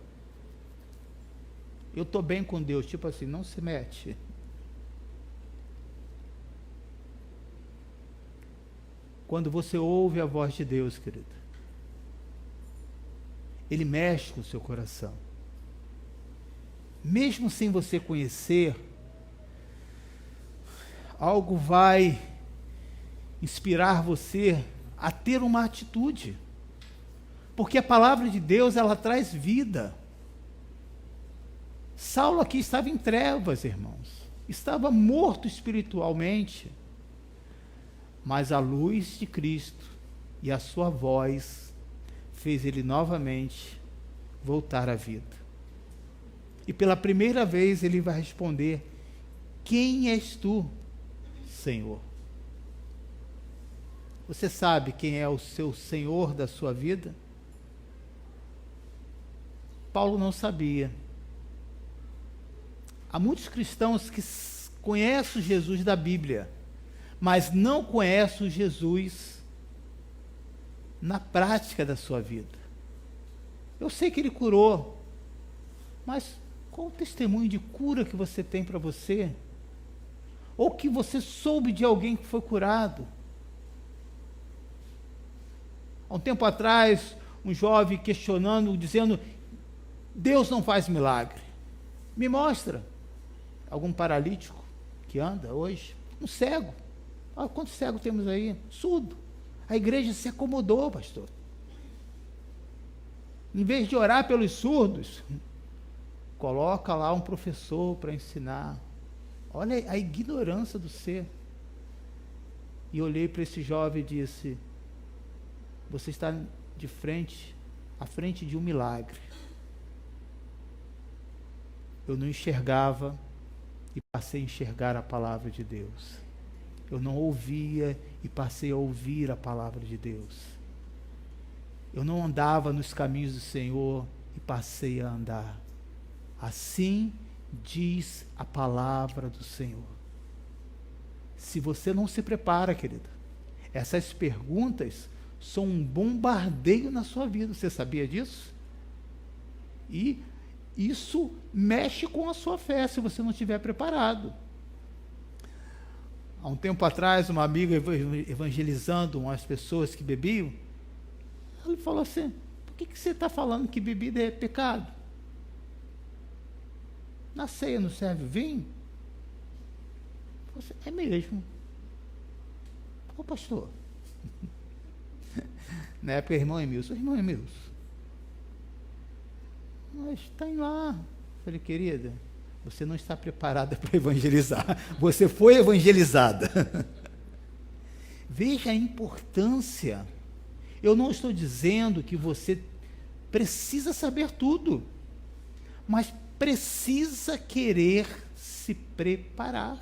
eu estou bem com Deus, tipo assim, não se mete. Quando você ouve a voz de Deus, querido, Ele mexe com o seu coração. Mesmo sem você conhecer, algo vai inspirar você a ter uma atitude. Porque a palavra de Deus, ela traz vida. Saulo aqui estava em trevas, irmãos. Estava morto espiritualmente. Mas a luz de Cristo e a sua voz fez ele novamente voltar à vida. E pela primeira vez ele vai responder: quem és tu, Senhor? Você sabe quem é o seu Senhor da sua vida? Paulo não sabia. Há muitos cristãos que conhecem o Jesus da Bíblia, mas não conhecem o Jesus na prática da sua vida. Eu sei que ele curou, mas qual o testemunho de cura que você tem para você? Ou que você soube de alguém que foi curado? Há um tempo atrás, um jovem questionando, dizendo: Deus não faz milagre. Me mostra algum paralítico que anda hoje, um cego. Olha quantos cegos temos aí, surdo. A igreja se acomodou, pastor. Em vez de orar pelos surdos, coloca lá um professor para ensinar. Olha a ignorância do ser. E olhei para esse jovem e disse: você está de frente, à frente de um milagre. Eu não enxergava e passei a enxergar a palavra de Deus. Eu não ouvia e passei a ouvir a palavra de Deus. Eu não andava nos caminhos do Senhor e passei a andar. Assim diz a palavra do Senhor. Se você não se prepara, querida, essas perguntas são um bombardeio na sua vida. Você sabia disso? E isso mexe com a sua fé, se você não estiver preparado. Há um tempo atrás, uma amiga evangelizando umas pessoas que bebiam, ela falou assim: por que você está falando que bebida é pecado? Na ceia não serve vinho? É mesmo. Ô pastor, na época, irmão Emilson, mas está em lá. Falei: querida, você não está preparada para evangelizar. Você foi evangelizada. Veja a importância. Eu não estou dizendo que você precisa saber tudo, mas precisa querer se preparar.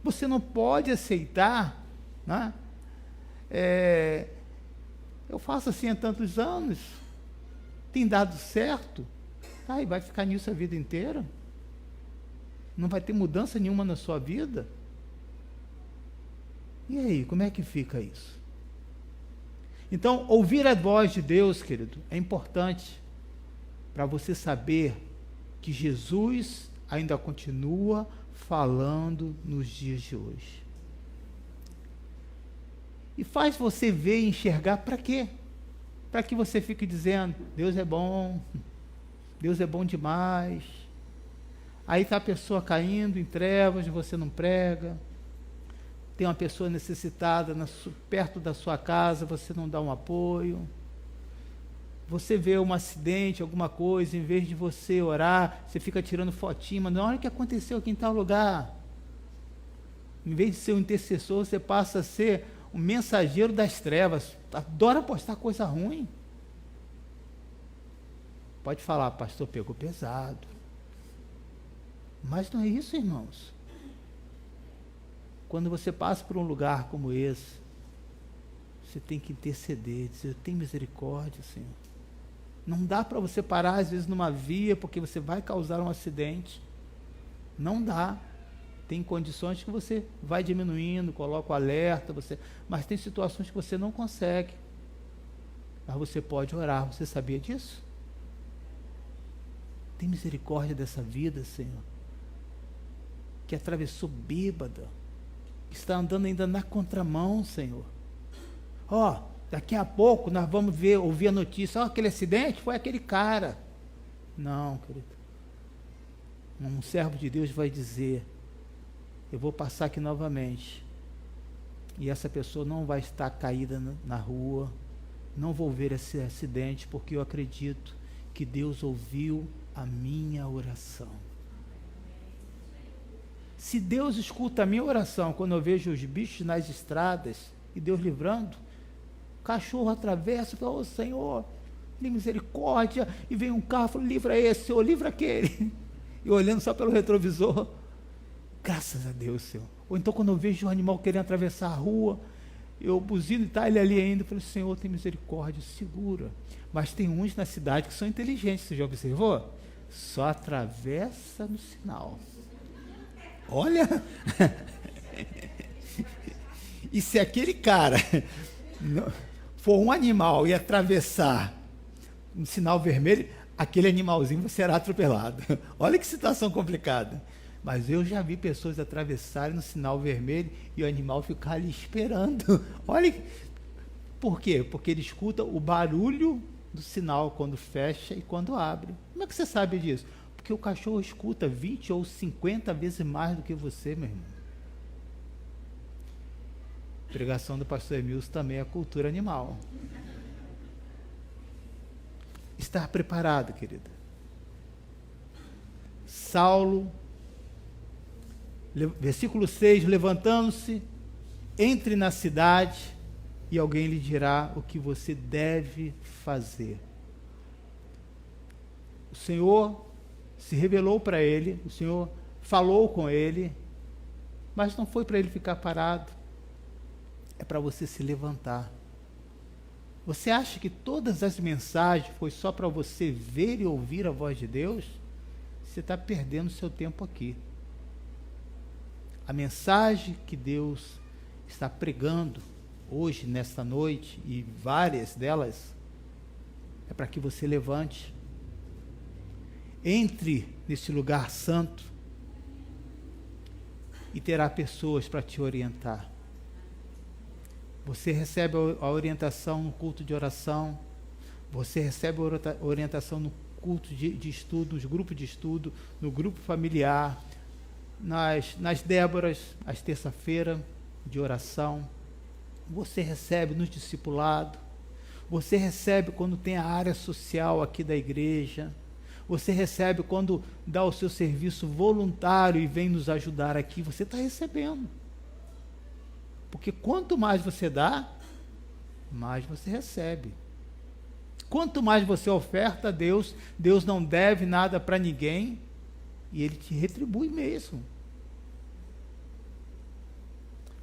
Você não pode aceitar, né? Eu faço assim há tantos anos, tem dado certo, tá, e vai ficar nisso a vida inteira? Não vai ter mudança nenhuma na sua vida? E aí, como é que fica isso? Então, ouvir a voz de Deus, querido, é importante para você saber que Jesus ainda continua falando nos dias de hoje. E faz você ver e enxergar para quê? Para que você fique dizendo: Deus é bom demais. Aí está a pessoa caindo em trevas, você não prega. Tem uma pessoa necessitada perto da sua casa, você não dá um apoio. Você vê um acidente, alguma coisa, em vez de você orar, você fica tirando fotinho, mas olha o que aconteceu aqui em tal lugar. Em vez de ser um intercessor, você passa a ser um mensageiro das trevas. Adora postar coisa ruim. Pode falar, pastor, pegou pesado. Mas não é isso, irmãos. Quando você passa por um lugar como esse, você tem que interceder, dizer, tem misericórdia, Senhor. Não dá para você parar, às vezes, numa via, porque você vai causar um acidente. Não dá. Tem condições que você vai diminuindo, coloca o alerta, mas tem situações que você não consegue. Mas você pode orar. Você sabia disso? Tem misericórdia dessa vida, Senhor, que atravessou bêbada, que está andando ainda na contramão, Senhor. Daqui a pouco nós vamos ouvir a notícia, aquele acidente foi aquele cara. Não, querido. Um servo de Deus vai dizer, eu vou passar aqui novamente, e essa pessoa não vai estar caída na rua, não vou ver esse acidente, porque eu acredito que Deus ouviu a minha oração. Se Deus escuta a minha oração, quando eu vejo os bichos nas estradas, e Deus livrando, cachorro atravessa, fala, Senhor, tem misericórdia, e vem um carro, fala, livra esse, Senhor, livra aquele, e olhando só pelo retrovisor, graças a Deus, Senhor. Ou então quando eu vejo um animal querendo atravessar a rua, eu buzino e está ele ali ainda, eu falo, Senhor, tem misericórdia, segura. Mas tem uns na cidade que são inteligentes, você já observou? Só atravessa no sinal. Olha, e se aquele cara for um animal e atravessar um sinal vermelho, aquele animalzinho será atropelado. Olha que situação complicada. Mas eu já vi pessoas atravessarem no sinal vermelho e o animal ficar ali esperando. Olha, por quê? Porque ele escuta o barulho do sinal quando fecha e quando abre. Como é que você sabe disso? Porque o cachorro escuta 20 ou 50 vezes mais do que você, meu irmão. A pregação do pastor Emilson também é cultura animal. Estar preparado, querida. Saulo, versículo 6, levantando-se, entre na cidade e alguém lhe dirá o que você deve fazer. O Senhor se revelou para ele, o Senhor falou com ele, mas não foi para ele ficar parado, é para você se levantar. Você acha que todas as mensagens foi só para você ver e ouvir a voz de Deus? Você está perdendo seu tempo aqui. A mensagem que Deus está pregando hoje, nesta noite, e várias delas, é para que você levante, entre nesse lugar santo e terá pessoas para te orientar. Você recebe a orientação no culto de oração, você recebe a orientação no culto de estudo, nos grupos de estudo, no grupo familiar, nas Déboras, às terça-feira de oração, você recebe nos discipulados, você recebe quando tem a área social aqui da igreja, você recebe quando dá o seu serviço voluntário e vem nos ajudar aqui, você está recebendo. Porque quanto mais você dá, mais você recebe. Quanto mais você oferta a Deus, Deus não deve nada para ninguém, e Ele te retribui mesmo.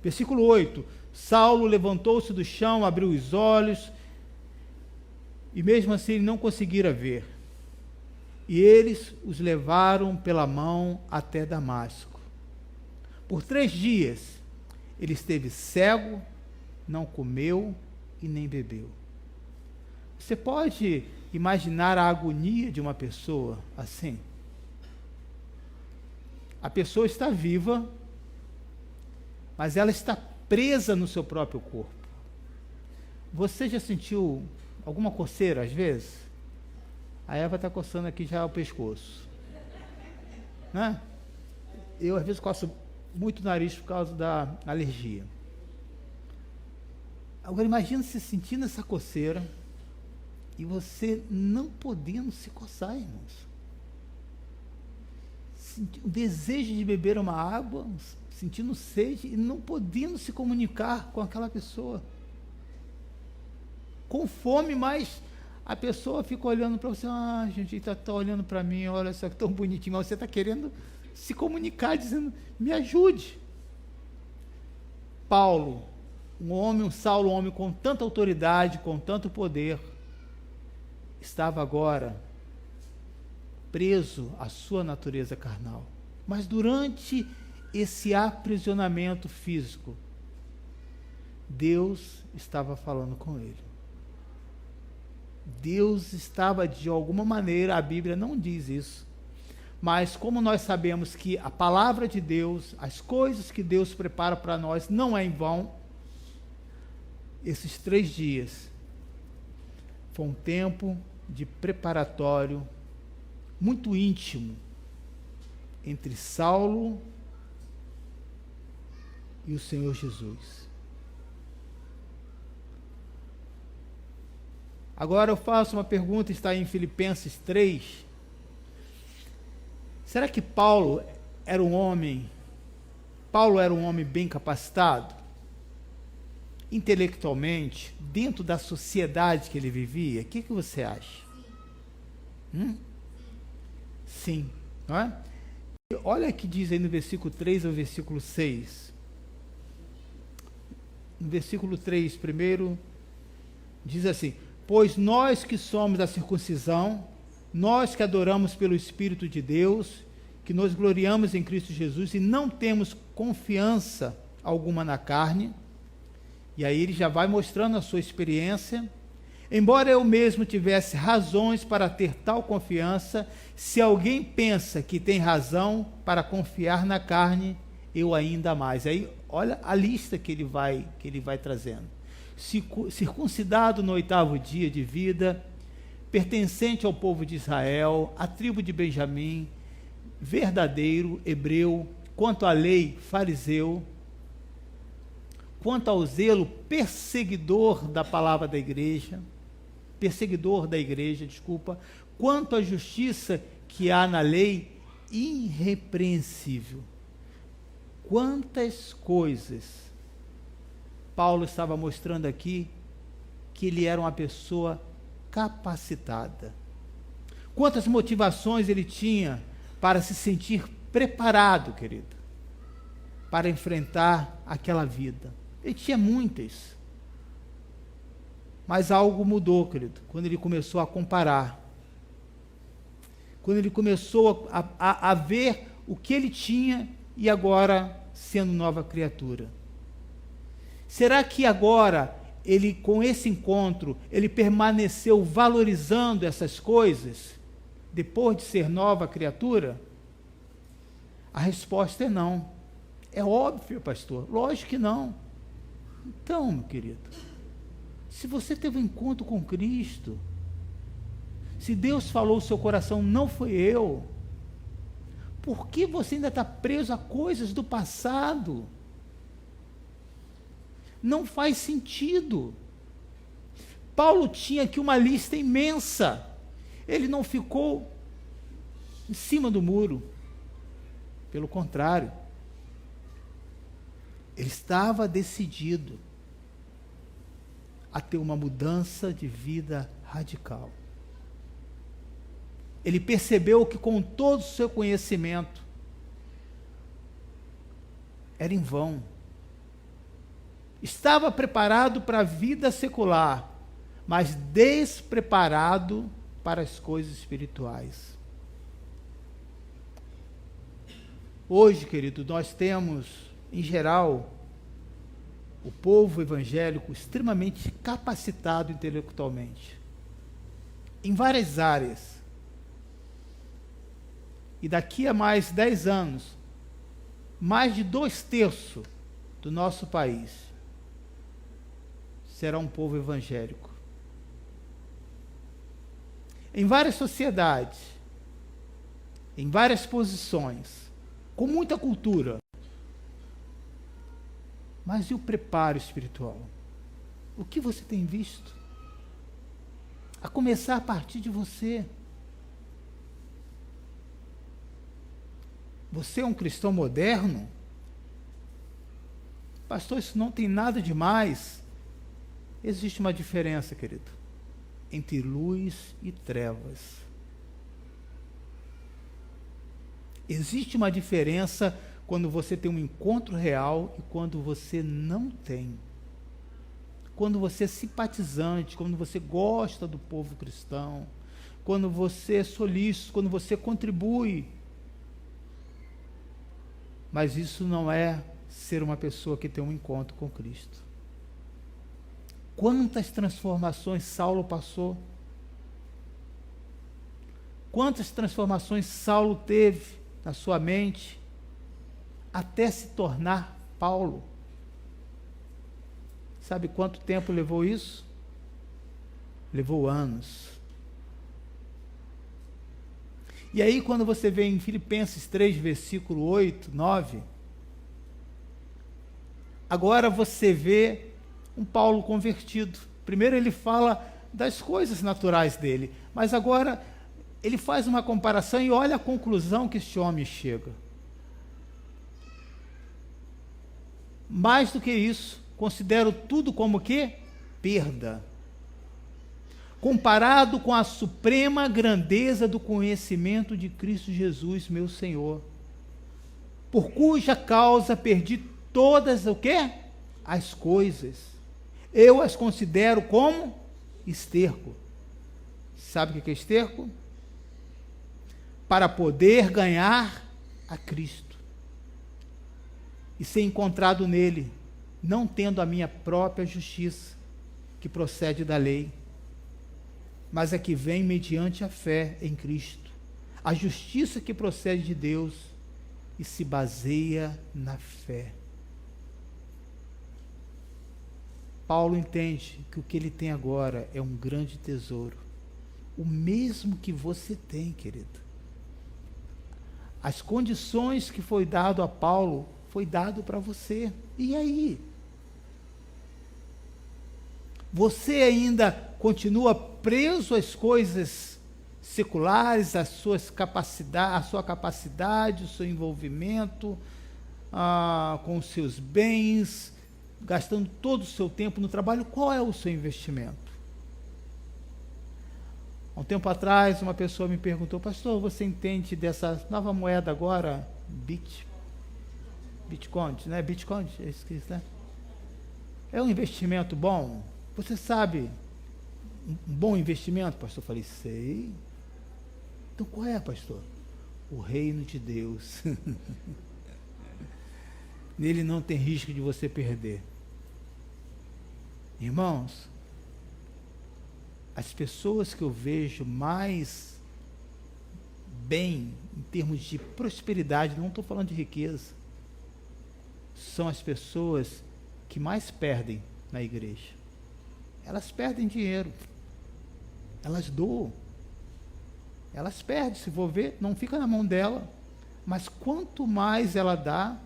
Versículo 8, Saulo levantou-se do chão, abriu os olhos, e mesmo assim ele não conseguira ver. E eles os levaram pela mão até Damasco. Por 3 dias, ele esteve cego, não comeu e nem bebeu. Você pode imaginar a agonia de uma pessoa assim? A pessoa está viva, mas ela está presa no seu próprio corpo. Você já sentiu alguma coceira às vezes? A Eva está coçando aqui já o pescoço. Né? Eu às vezes coço muito o nariz por causa da alergia. Agora imagina se sentindo essa coceira e você não podendo se coçar, irmãos. O desejo de beber uma água, sentindo sede e não podendo se comunicar com aquela pessoa. Com fome, mas a pessoa fica olhando para você, gente, ele está olhando para mim, olha só que tão bonitinho, mas você está querendo se comunicar, dizendo, me ajude. Paulo, Saulo, um homem com tanta autoridade, com tanto poder, estava agora preso à sua natureza carnal. Mas durante esse aprisionamento físico, Deus estava falando com ele. Deus estava, de alguma maneira, a Bíblia não diz isso, mas como nós sabemos que a palavra de Deus, as coisas que Deus prepara para nós não é em vão, esses 3 dias foi um tempo de preparatório muito íntimo entre Saulo e o Senhor Jesus. Agora eu faço uma pergunta, está em Filipenses 3. Será que Paulo era um homem bem capacitado? Intelectualmente, dentro da sociedade que ele vivia? O que você acha? Sim, não é? Olha o que diz aí no versículo 3 ao versículo 6. No versículo 3, primeiro, diz assim: pois nós que somos da circuncisão, nós que adoramos pelo Espírito de Deus, que nos gloriamos em Cristo Jesus e não temos confiança alguma na carne. E aí ele já vai mostrando a sua experiência. Embora eu mesmo tivesse razões para ter tal confiança, se alguém pensa que tem razão para confiar na carne, eu ainda mais. Aí olha a lista que ele vai trazendo. Circuncidado no 8º dia de vida, pertencente ao povo de Israel, à tribo de Benjamim, verdadeiro hebreu, quanto à lei, fariseu, quanto ao zelo, perseguidor da palavra da igreja, quanto à justiça que há na lei, irrepreensível. Quantas coisas Paulo estava mostrando aqui que ele era uma pessoa capacitada. Quantas motivações ele tinha para se sentir preparado, querido, para enfrentar aquela vida. Ele tinha muitas. Mas algo mudou, querido, quando ele começou a comparar. Quando ele começou a ver o que ele tinha e agora sendo nova criatura. Será que agora, ele, com esse encontro, ele permaneceu valorizando essas coisas, depois de ser nova criatura? A resposta é não. É óbvio, pastor. Lógico que não. Então, meu querido, se você teve um encontro com Cristo, se Deus falou no seu coração, não foi eu, por que você ainda está preso a coisas do passado? Não faz sentido. Paulo tinha aqui uma lista imensa. Ele não ficou em cima do muro. Pelo contrário. Ele estava decidido a ter uma mudança de vida radical. Ele percebeu que com todo o seu conhecimento era em vão. Estava preparado para a vida secular, mas despreparado para as coisas espirituais. Hoje, querido, nós temos, em geral, o povo evangélico extremamente capacitado intelectualmente, em várias áreas. E daqui a mais 10 anos, mais de 2/3 do nosso país será um povo evangélico. Em várias sociedades, em várias posições, com muita cultura. Mas e o preparo espiritual? O que você tem visto? A começar a partir de você. Você é um cristão moderno? Pastor, isso não tem nada de mais. Existe uma diferença, querido. entre luz e trevas. Existe uma diferença quando você tem um encontro real e quando você não tem. Quando você é simpatizante, quando você gosta do povo cristão, quando você é solícito, quando você contribui. Mas isso não é ser uma pessoa que tem um encontro com Cristo. Quantas transformações Saulo passou? Quantas transformações Saulo teve na sua mente até se tornar Paulo? Sabe quanto tempo levou isso? Levou anos. E aí, quando você vê em Filipenses 3, versículo 8, 9, agora você vê um Paulo convertido. Primeiro ele fala das coisas naturais dele, mas agora ele faz uma comparação e olha a conclusão que este homem chega. Mais do que isso, considero tudo como que? Perda. Comparado com a suprema grandeza do conhecimento de Cristo Jesus, meu Senhor, por cuja causa perdi todas o quê? As coisas. Eu as considero como esterco. Sabe o que é esterco? Para poder ganhar a Cristo e ser encontrado nele, não tendo a minha própria justiça, que procede da lei, mas a que vem mediante a fé em Cristo, a justiça que procede de Deus e se baseia na fé. Paulo entende que o que ele tem agora é um grande tesouro, o mesmo que você tem, querido. As condições que foi dado a Paulo, foi dado para você. E aí? Você ainda continua preso às coisas seculares, às suas capacidades, à sua capacidade, o seu envolvimento com os seus bens, gastando todo o seu tempo no trabalho? Qual é o seu investimento? Há um tempo atrás, uma pessoa me perguntou: pastor, você entende dessa nova moeda agora, Bitcoin, né? Bitcoin, é isso que né? É um investimento bom? Você sabe um bom investimento, pastor? Eu falei: sei. Então qual é, pastor? O reino de Deus. Nele não tem risco de você perder. Irmãos, as pessoas que eu vejo mais bem em termos de prosperidade, não estou falando de riqueza, são as pessoas que mais perdem na igreja. Elas perdem dinheiro, elas doam, elas perdem, se for ver, não fica na mão dela, mas quanto mais ela dá,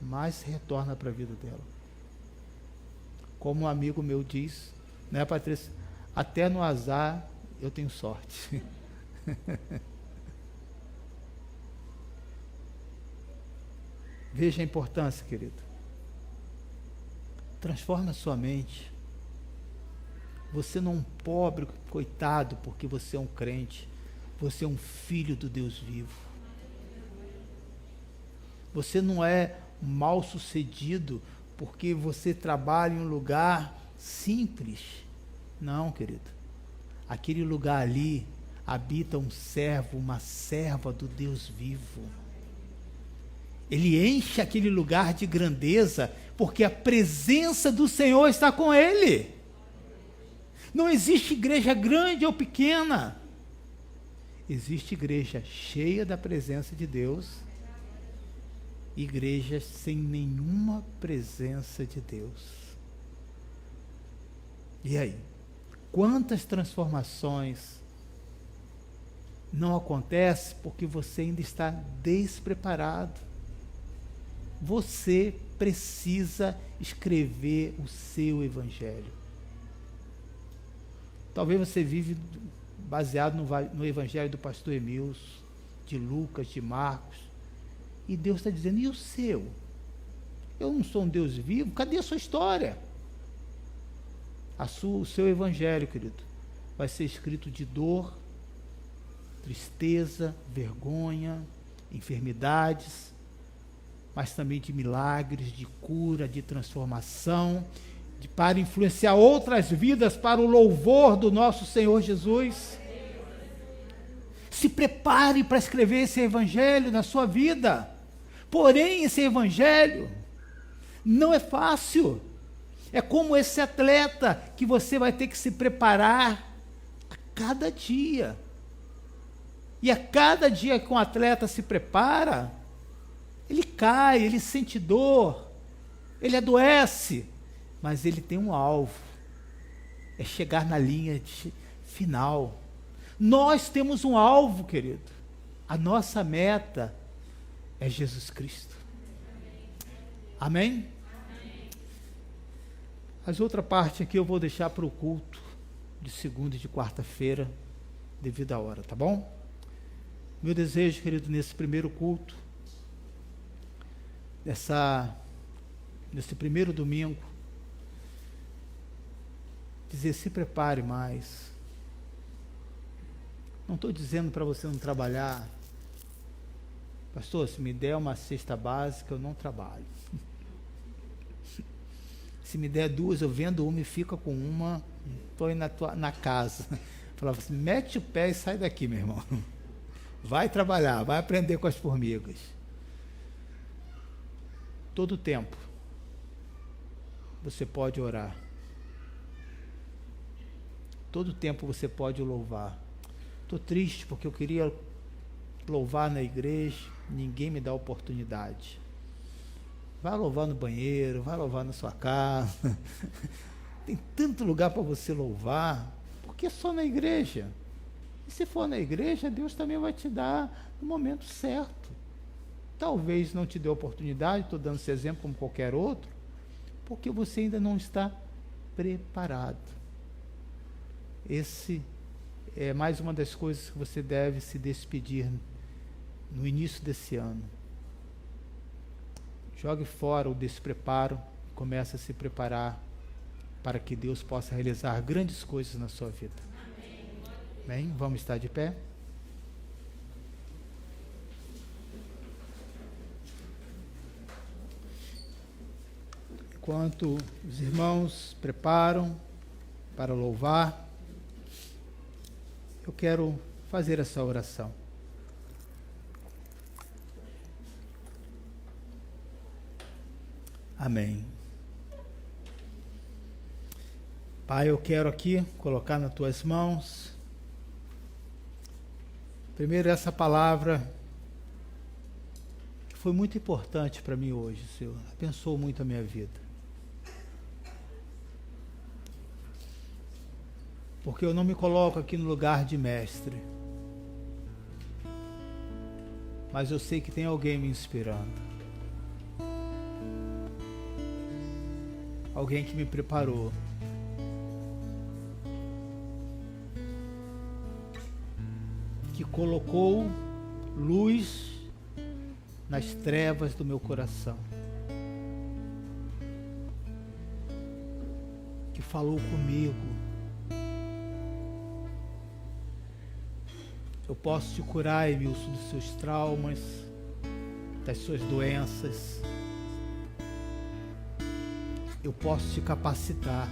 mais retorna para a vida dela. Como um amigo meu diz, né, Patrícia? Até no azar eu tenho sorte. Veja a importância, querido. Transforma a sua mente. Você não é um pobre coitado porque você é um crente. Você é um filho do Deus vivo. Você não é mal sucedido porque você trabalha em um lugar simples. Não, querido. Aquele lugar ali habita um servo, uma serva do Deus vivo. Ele enche aquele lugar de grandeza porque a presença do Senhor está com ele. Não existe igreja grande ou pequena. Existe igreja cheia da presença de Deus, igreja sem nenhuma presença de Deus. E aí? Quantas transformações não acontecem porque você ainda está despreparado? Você precisa escrever o seu evangelho. Talvez você vive baseado no evangelho do pastor Emilson, de Lucas, de Marcos, e Deus está dizendo: e o seu? Eu não sou um Deus vivo? Cadê a sua história? O seu evangelho, querido, vai ser escrito de dor, tristeza, vergonha, enfermidades, mas também de milagres, de cura, de transformação, para influenciar outras vidas para o louvor do nosso Senhor Jesus. Se prepare para escrever esse evangelho na sua vida. Porém, esse evangelho não é fácil. É como esse atleta que você vai ter que se preparar a cada dia. E a cada dia que um atleta se prepara, ele cai, ele sente dor, ele adoece, mas ele tem um alvo, é chegar na linha final. Nós temos um alvo, querido, a nossa meta é Jesus Cristo. Amém? As outra parte aqui eu vou deixar para o culto de segunda e de quarta-feira, devido à hora, tá bom? Meu desejo, querido, nesse primeiro culto, nesse primeiro domingo, dizer, se prepare mais. Não estou dizendo para você não trabalhar. Pastor, se me der uma cesta básica, eu não trabalho. Se me der duas, eu vendo uma e fico com uma, estou aí na casa. Falava assim, mete o pé e sai daqui, meu irmão. Vai trabalhar, vai aprender com as formigas. Todo tempo você pode orar. Todo tempo você pode louvar. Estou triste porque eu queria louvar na igreja, ninguém me dá oportunidade. Vai louvar no banheiro, vai louvar na sua casa. Tem tanto lugar para você louvar, porque é só na igreja. E se for na igreja, Deus também vai te dar no momento certo. Talvez não te dê oportunidade, estou dando esse exemplo como qualquer outro, porque você ainda não está preparado. Esse é mais uma das coisas que você deve se despedir no início desse ano. Jogue fora o despreparo e comece a se preparar para que Deus possa realizar grandes coisas na sua vida. Amém? Vamos estar de pé? Enquanto os irmãos preparam para louvar, eu quero fazer essa oração. Amém. Pai, eu quero aqui colocar nas tuas mãos, primeiro essa palavra que foi muito importante para mim hoje, Senhor. Abençoou muito a minha vida. Porque eu não me coloco aqui no lugar de mestre, mas eu sei que tem alguém me inspirando. Alguém que me preparou. Que colocou luz nas trevas do meu coração. Que falou comigo. Eu posso te curar, Emilson, dos seus traumas, das suas doenças. Eu posso te capacitar.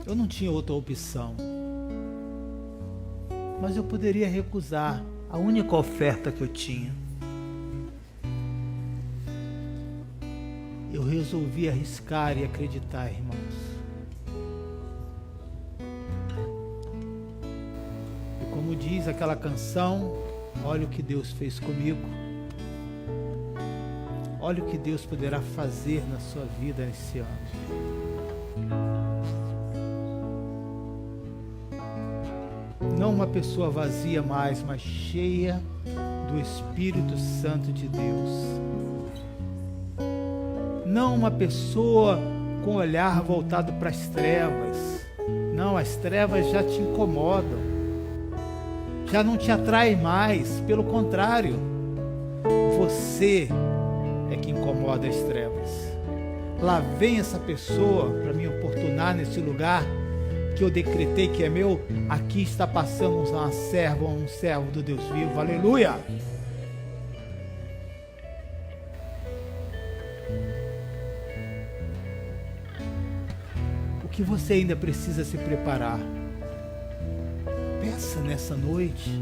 Eu não tinha outra opção, mas eu poderia recusar a única oferta que eu tinha. Eu resolvi arriscar e acreditar, irmãos. E como diz aquela canção, olha o que Deus fez comigo. Olha o que Deus poderá fazer na sua vida nesse ano. Não uma pessoa vazia mais, mas cheia do Espírito Santo de Deus. Não uma pessoa com o olhar voltado para as trevas. Não, as trevas já te incomodam. Já não te atrai mais, pelo contrário, você é que incomoda as trevas. lá vem essa pessoa para me oportunar nesse lugar que eu decretei que é meu. Aqui está passando uma serva, um servo do Deus vivo, aleluia. O que você ainda precisa se preparar? Peça nessa noite.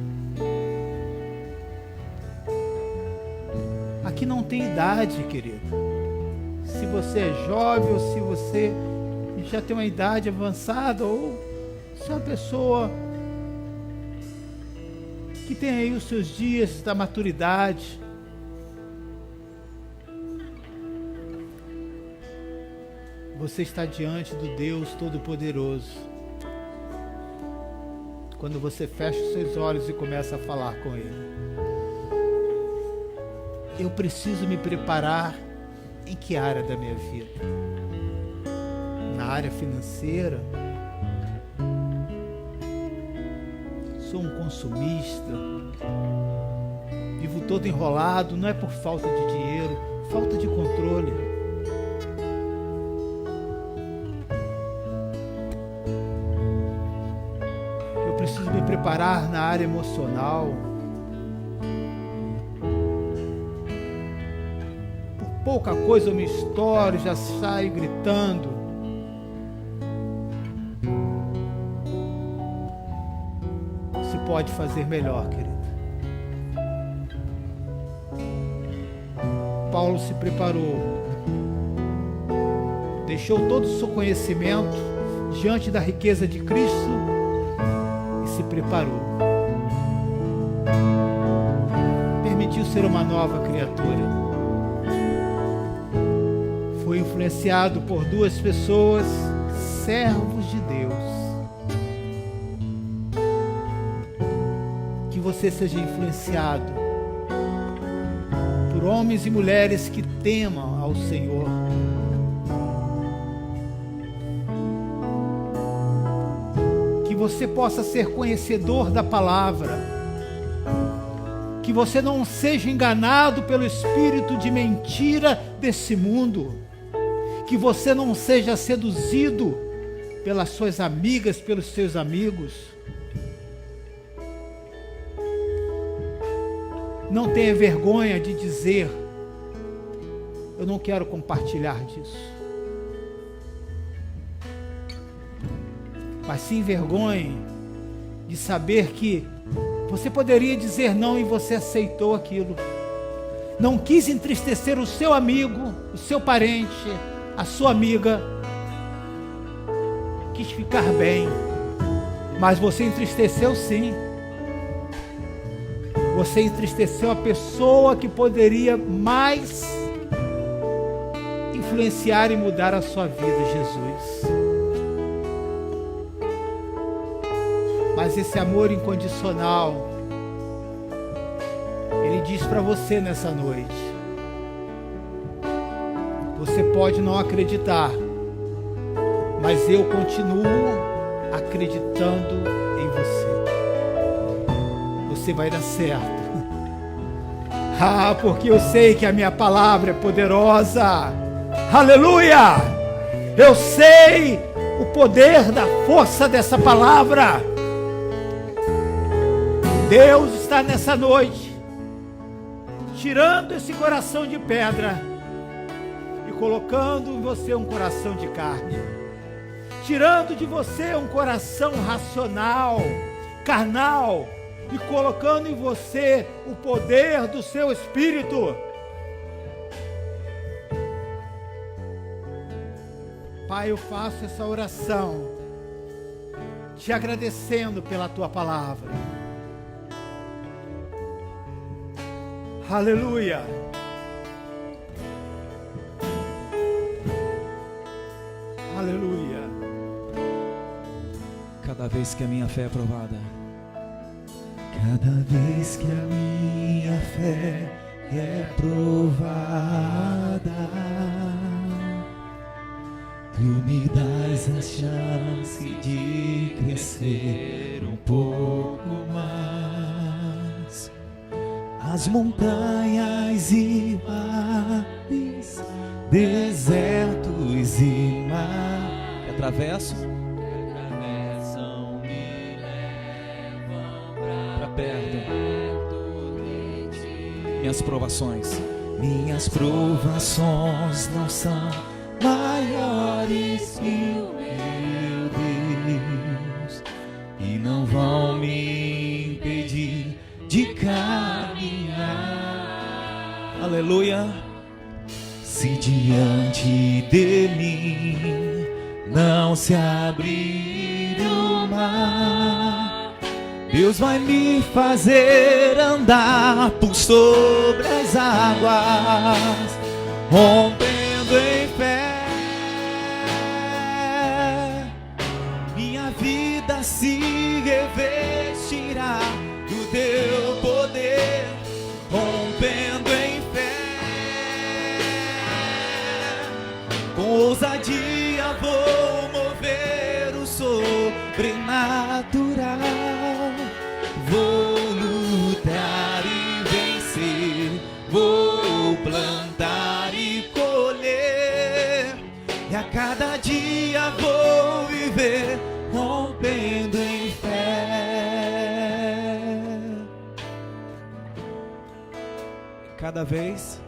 Aqui não tem idade, querido. Se você é jovem ou se você já tem uma idade avançada, ou se é uma pessoa que tem aí os seus dias da maturidade, você está diante do Deus Todo-Poderoso. Quando você fecha os seus olhos e começa a falar com Ele. Eu preciso me preparar em que área da minha vida? Na área financeira? Sou um consumista? Vivo todo enrolado, não é por falta de dinheiro, falta de controle. Eu preciso me preparar na área emocional. Pouca coisa eu me estouro, já saio gritando. Você pode fazer melhor, querido. Paulo se preparou, deixou todo o seu conhecimento diante da riqueza de Cristo e se preparou. Permitiu ser uma nova criatura. Foi influenciado por duas pessoas, servos de Deus. Que você seja influenciado por homens e mulheres que temam ao Senhor. Que você possa ser conhecedor da palavra. Que você não seja enganado pelo espírito de mentira desse mundo. Que você não seja seduzido pelas suas amigas, pelos seus amigos. Não tenha vergonha de dizer: eu não quero compartilhar disso. Mas sim vergonha de saber que você poderia dizer não e você aceitou aquilo. Não quis entristecer o seu amigo, o seu parente, a sua amiga. Quis ficar bem, mas você entristeceu sim. Você entristeceu a pessoa que poderia mais influenciar e mudar a sua vida, Jesus. Mas esse amor incondicional, Ele diz para você nessa noite: você pode não acreditar, mas eu continuo acreditando em você. Você vai dar certo. Ah, porque eu sei que a minha palavra é poderosa. Aleluia! Eu sei o poder da força dessa palavra. Deus está nessa noite tirando esse coração de pedra e colocando em você um coração de carne, tirando de você um coração racional, carnal, e colocando em você o poder do seu Espírito. Pai, eu faço essa oração te agradecendo pela tua palavra. Aleluia. Aleluia. Cada vez que a minha fé é provada, cada vez que a minha fé é provada, tu me dás a chance de crescer um pouco mais. As montanhas e vales, desertos atravesso me levam para perto. de ti. Minhas provações Minhas provações não são maiores que o meu Deus e não vão me impedir de caminhar. aleluia. Se diante de mim não se abrir o mar, Deus vai me fazer andar por sobre as águas, rompendo em fé. Minha vida se revestirá do teu poder, rompendo em fé. Com ousadia vou mover o sobrenatural. Vou lutar e vencer, vou plantar e colher, e a cada dia vou viver rompendo em fé. Cada vez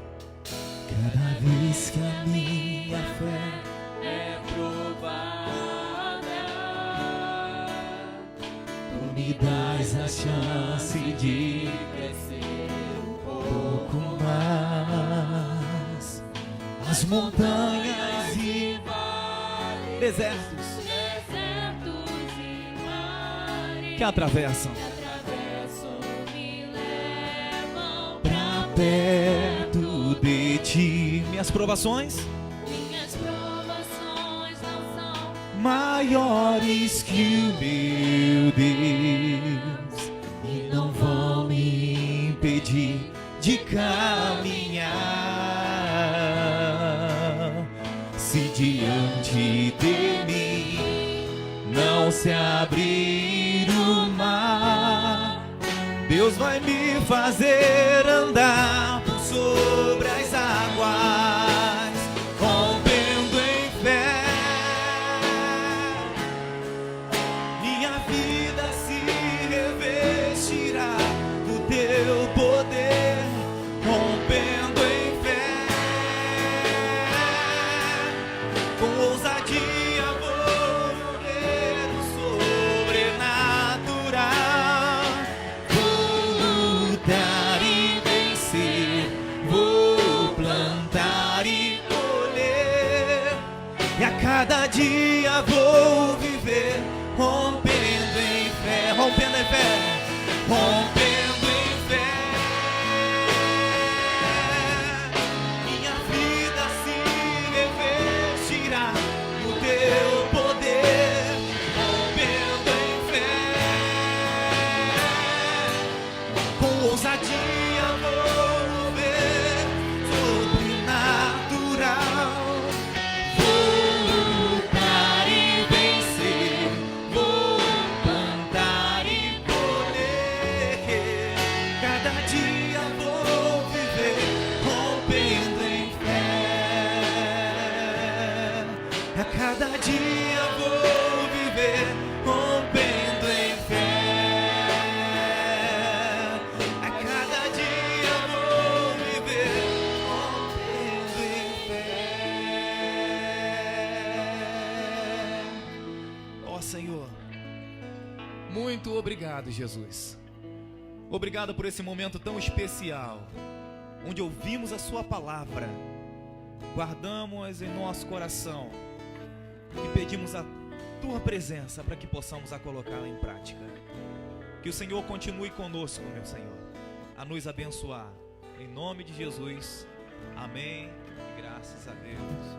que a minha fé é provada, tu me dás a chance de crescer um pouco mais. As montanhas e vales, desertos e mares que atravessam me levam pra perto de ti. minhas provações não são maiores que o meu Deus e não vão me impedir de caminhar. Se diante de mim não se abrir o mar, Deus vai me fazer andar por sobre as águas, rompendo em fé. Minha vida se revestirá do teu poder, rompendo em fé. Com ousadia vou ver o sobrenatural. Vou lutar e vencer, vou plantar e colher, e a cada dia vou viver rompendo em fé, rompendo em fé, rompendo em fé. Minha vida se revestirá do teu poder, rompendo em fé. Com ousadia vou ver sobrenatural. Vou lutar e vencer, vou plantar e colher, cada dia vou viver rompendo em fé. A cada dia vou viver rompendo em fé. A cada dia vou viver rompendo em fé. Ó Senhor, muito obrigado, Jesus. Obrigado por esse momento tão especial, onde ouvimos a sua palavra, guardamos em nosso coração e pedimos a tua presença para que possamos a colocá-la em prática. Que o Senhor continue conosco, meu Senhor, a nos abençoar. Em nome de Jesus, amém. Graças a Deus.